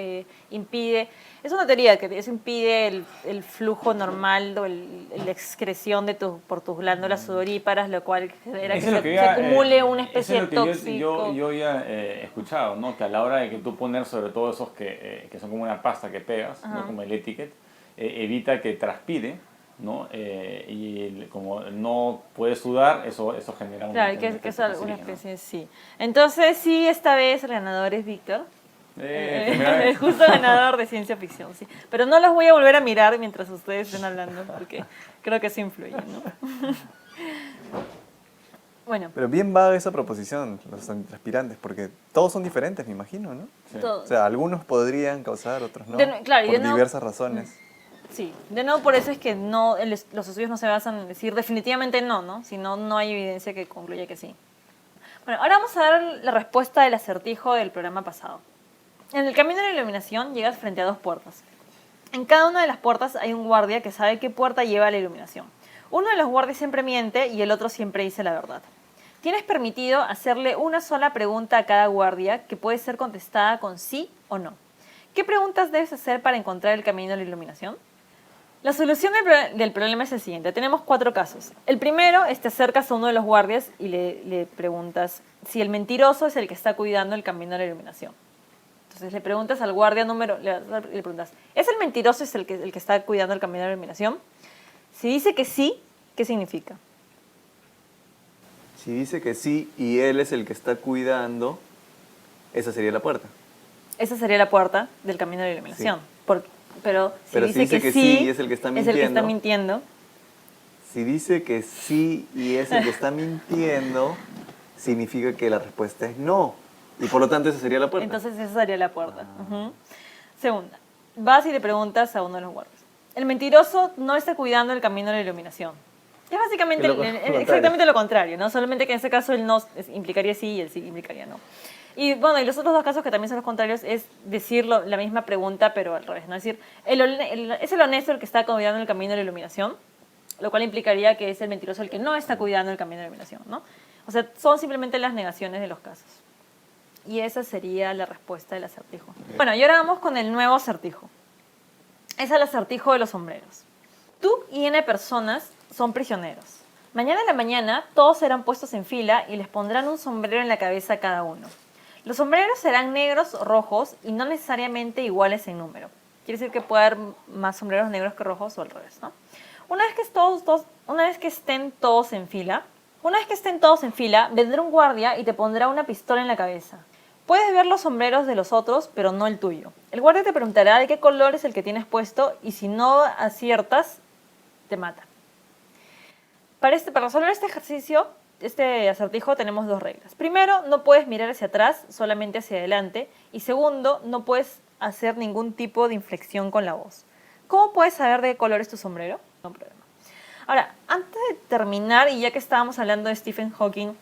impide, es una teoría que eso impide el flujo normal o la excreción por tus glándulas sudoríparas, lo cual genera que se acumule una especie de tóxico. Yo ya he escuchado, ¿no? Que a la hora de que tú poner sobre todo esos que son como una pasta que pegas, ¿no? Como el etiquet, evita que transpire, ¿no? Y como no puedes sudar, eso genera un... Claro, que es alguna especie, sí. Entonces, sí, esta vez el ganador es Víctor. El justo ganador de ciencia ficción, sí. Pero no los voy a volver a mirar mientras ustedes estén hablando, porque creo que eso influye, ¿no? Bueno. Pero bien vaga esa proposición, los antitranspirantes, porque todos son diferentes, me imagino, ¿no? Sí. O sea, algunos podrían causar, otros no, Claro, por diversas razones. Sí, de nuevo por eso es que los estudios no se basan en decir definitivamente no, sino no hay evidencia que concluya que sí. Bueno, ahora vamos a dar la respuesta del acertijo del programa pasado. En el camino de la iluminación llegas frente a 2 puertas. En cada una de las puertas hay un guardia que sabe qué puerta lleva a la iluminación. Uno de los guardias siempre miente y el otro siempre dice la verdad. Tienes permitido hacerle una sola pregunta a cada guardia que puede ser contestada con sí o no. ¿Qué preguntas debes hacer para encontrar el camino de la iluminación? La solución del problema es el siguiente. Tenemos 4 casos. El primero es te acercas a uno de los guardias y le preguntas si el mentiroso es el que está cuidando el camino de la iluminación. Entonces le preguntas al guardia le preguntas, ¿es el mentiroso el que está cuidando el camino de la iluminación? Si dice que sí, ¿qué significa? Si dice que sí y él es el que está cuidando, esa sería la puerta. Esa sería la puerta del camino de la iluminación. Sí. Pero si dice que sí y es el que está mintiendo. Es el que está mintiendo. Si dice que sí y es el que está mintiendo, significa que la respuesta es no. Y por lo tanto esa sería la puerta. Entonces esa sería la puerta. Segunda, vas y le preguntas a uno de los guardias. El mentiroso no está cuidando el camino de la iluminación. Es básicamente exactamente lo contrario, ¿no? Solamente que en este caso el no implicaría sí y el sí implicaría no. Y bueno, y los otros 2 casos que también son los contrarios es decir la misma pregunta pero al revés, ¿no? Es decir, es el honesto el que está cuidando el camino de la iluminación, lo cual implicaría que es el mentiroso el que no está cuidando el camino de la iluminación, ¿no? O sea, son simplemente las negaciones de los casos. Y esa sería la respuesta del acertijo. Bueno, y ahora vamos con el nuevo acertijo. Es el acertijo de los sombreros. Tú y N personas son prisioneros. Mañana en la mañana todos serán puestos en fila y les pondrán un sombrero en la cabeza a cada uno. Los sombreros serán negros o rojos y no necesariamente iguales en número. Quiere decir que puede haber más sombreros negros que rojos o al revés, ¿no? Una vez que estén todos en fila, vendrá un guardia y te pondrá una pistola en la cabeza. Puedes ver los sombreros de los otros, pero no el tuyo. El guardia te preguntará de qué color es el que tienes puesto y si no aciertas, te mata. Para resolver este acertijo tenemos 2 reglas. Primero, no puedes mirar hacia atrás, solamente hacia adelante. Y segundo, no puedes hacer ningún tipo de inflexión con la voz. ¿Cómo puedes saber de qué color es tu sombrero? No hay problema. Ahora, antes de terminar, y ya que estábamos hablando de Stephen Hawking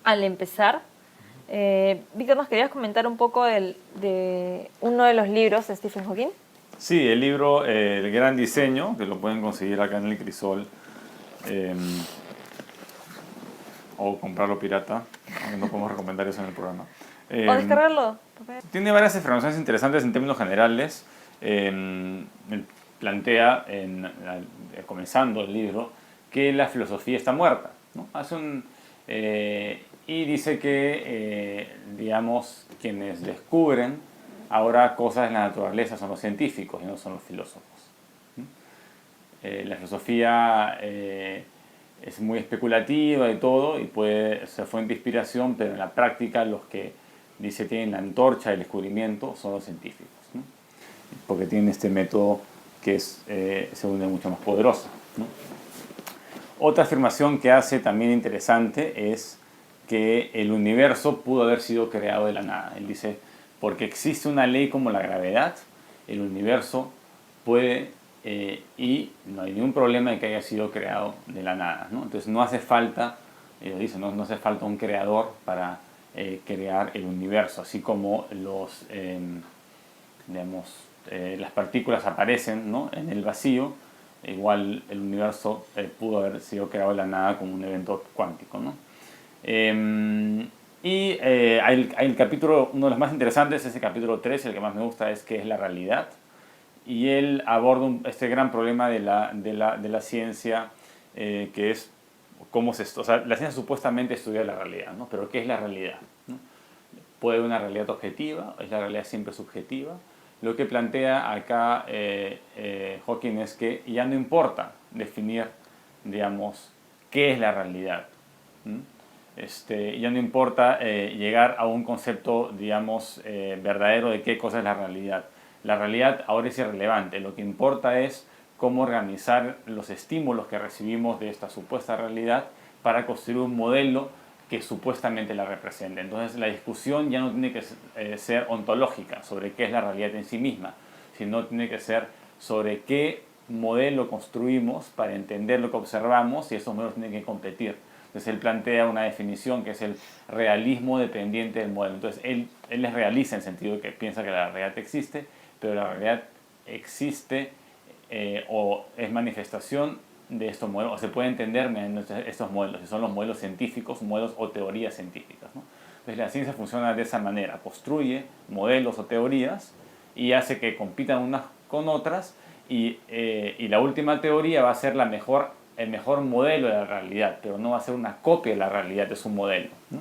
al empezar, Víctor, ¿nos querías comentar un poco de uno de los libros de Stephen Hawking? Sí, el libro El Gran Diseño, que lo pueden conseguir acá en el Crisol. O comprarlo pirata, aunque no podemos recomendar eso en el programa. O descargarlo. Tiene varias afirmaciones interesantes en términos generales. Plantea, comenzando el libro, que la filosofía está muerta, ¿no? Y dice que, digamos, quienes descubren ahora cosas en la naturaleza son los científicos y no son los filósofos. La filosofía es muy especulativa y todo, y puede ser fuente de inspiración, pero en la práctica los que, tienen la antorcha del descubrimiento son los científicos, ¿no? Porque tienen este método que se une mucho más poderosa, ¿no? Otra afirmación que hace también interesante es que el universo pudo haber sido creado de la nada. Él dice, porque existe una ley como la gravedad, el universo puede y no hay ningún problema de que haya sido creado de la nada, ¿no? Entonces no hace falta, dice, no hace falta un creador para crear el universo, así como las partículas aparecen, ¿no?, en el vacío, igual el universo pudo haber sido creado de la nada como un evento cuántico, ¿no? Hay el capítulo, uno de los más interesantes es el capítulo 3, el que más me gusta es qué es la realidad. Y él aborda este gran problema de la ciencia, que es cómo o sea, la ciencia supuestamente estudia la realidad, ¿no? Pero ¿qué es la realidad?, ¿no? ¿Puede haber una realidad objetiva? ¿Es la realidad siempre subjetiva? Lo que plantea acá Hawking es que ya no importa definir, digamos, qué es la realidad. Ya no importa llegar a un concepto, digamos, verdadero de qué cosa es la realidad. La realidad ahora es irrelevante. Lo que importa es cómo organizar los estímulos que recibimos de esta supuesta realidad para construir un modelo que supuestamente la represente. Entonces la discusión ya no tiene que ser ontológica sobre qué es la realidad en sí misma, sino tiene que ser sobre qué modelo construimos para entender lo que observamos, y esos modelos tienen que competir. Entonces él plantea una definición que es el realismo dependiente del modelo. Entonces él es realista en el sentido de que piensa que la realidad existe, pero la realidad existe o es manifestación de estos modelos, o se puede entender mediante estos modelos, que son los modelos científicos, modelos o teorías científicas, ¿no? Entonces la ciencia funciona de esa manera, construye modelos o teorías y hace que compitan unas con otras, y la última teoría va a ser el mejor modelo de la realidad, pero no va a ser una copia de la realidad, es un modelo, ¿no?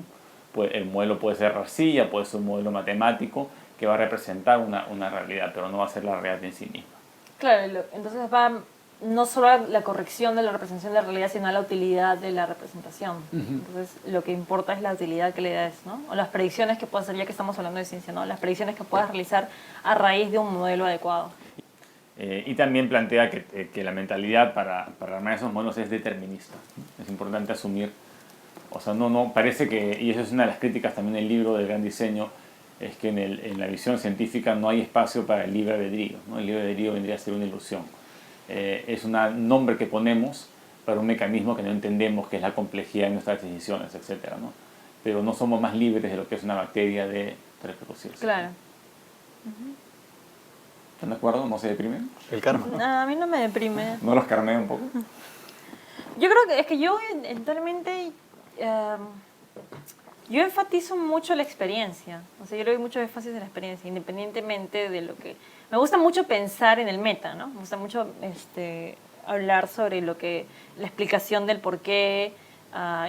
El modelo puede ser arcilla, puede ser un modelo matemático que va a representar una realidad, pero no va a ser la realidad en sí misma. Claro, entonces va no solo a la corrección de la representación de la realidad, sino a la utilidad de la representación. Entonces, lo que importa es la utilidad que le das, ¿no? O las predicciones que puedas hacer, ya que estamos hablando de ciencia, ¿no? Las predicciones que puedas realizar a raíz de un modelo adecuado. Y también plantea que la mentalidad para armar esos modelos es determinista. Es importante asumir, o sea, no parece que, y eso es una de las críticas también del libro del gran diseño, es que en la visión científica no hay espacio para el libre albedrío, ¿no? El libre albedrío vendría a ser una ilusión. Es un nombre que ponemos para un mecanismo que no entendemos, que es la complejidad de nuestras decisiones, etc., ¿no? Pero no somos más libres de lo que es una bacteria de reproducirse. Claro. ¿Están de acuerdo? ¿No se deprimen? El karma. No, a mí no me deprime. ¿No los carmea un poco? Yo creo que yo eventualmente yo enfatizo mucho la experiencia. O sea, yo le doy mucho énfasis a la experiencia, independientemente de lo que... Me gusta mucho pensar en el meta, ¿no? Me gusta mucho hablar sobre la explicación del por qué.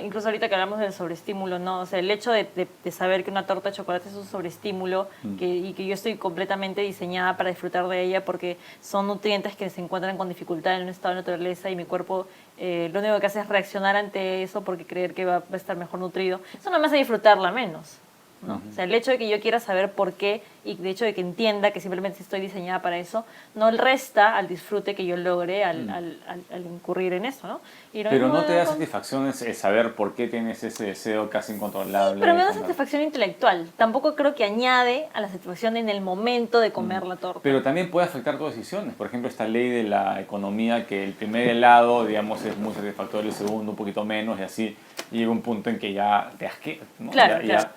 Incluso ahorita que hablamos del sobreestímulo, ¿no? O sea, el hecho de saber que una torta de chocolate es un sobreestímulo y que yo estoy completamente diseñada para disfrutar de ella porque son nutrientes que se encuentran con dificultad en un estado de naturaleza y mi cuerpo lo único que hace es reaccionar ante eso porque creer que va a estar mejor nutrido. Eso no me hace disfrutarla menos, ¿no? O sea, el hecho de que yo quiera saber por qué y el hecho de que entienda que simplemente estoy diseñada para eso, no resta al disfrute que yo logre al incurrir en eso, ¿no? Pero no te da satisfacción saber por qué tienes ese deseo casi incontrolable. Sí, pero me da satisfacción intelectual. Tampoco creo que añade a la satisfacción en el momento de comer la torta. Pero también puede afectar tus decisiones. Por ejemplo, esta ley de la economía, que el primer helado, digamos, es muy satisfactorio, el segundo un poquito menos, y así llega un punto en que ya te asquea, ¿no? Claro, claro.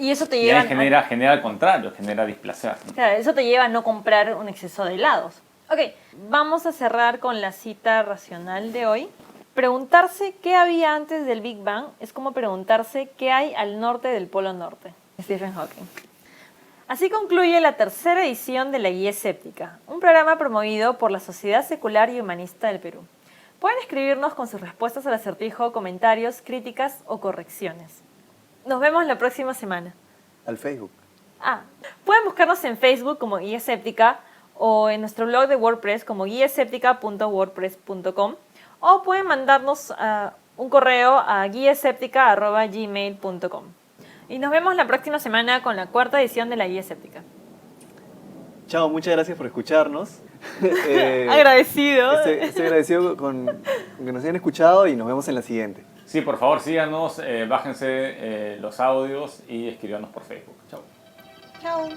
Y eso te lleva... genera al contrario, genera displacer, ¿no? Claro, eso te lleva a no comprar un exceso de helados. Ok, vamos a cerrar con la cita racional de hoy. Preguntarse qué había antes del Big Bang es como preguntarse qué hay al norte del Polo Norte. Stephen Hawking. Así concluye la tercera edición de la Guía Escéptica, un programa promovido por la Sociedad Secular y Humanista del Perú. Pueden escribirnos con sus respuestas al acertijo, comentarios, críticas o correcciones. Nos vemos la próxima semana. Al Facebook. Pueden buscarnos en Facebook como Guía Escéptica o en nuestro blog de WordPress como guiaescéptica.wordpress.com o pueden mandarnos un correo a guiaescéptica@gmail.com. Y nos vemos la próxima semana con la cuarta edición de la Guía Escéptica. Chao, muchas gracias por escucharnos. Agradecido. Estoy agradecido con que nos hayan escuchado y nos vemos en la siguiente. Sí, por favor, síganos, bájense los audios y escríbanos por Facebook. Chao. Chao.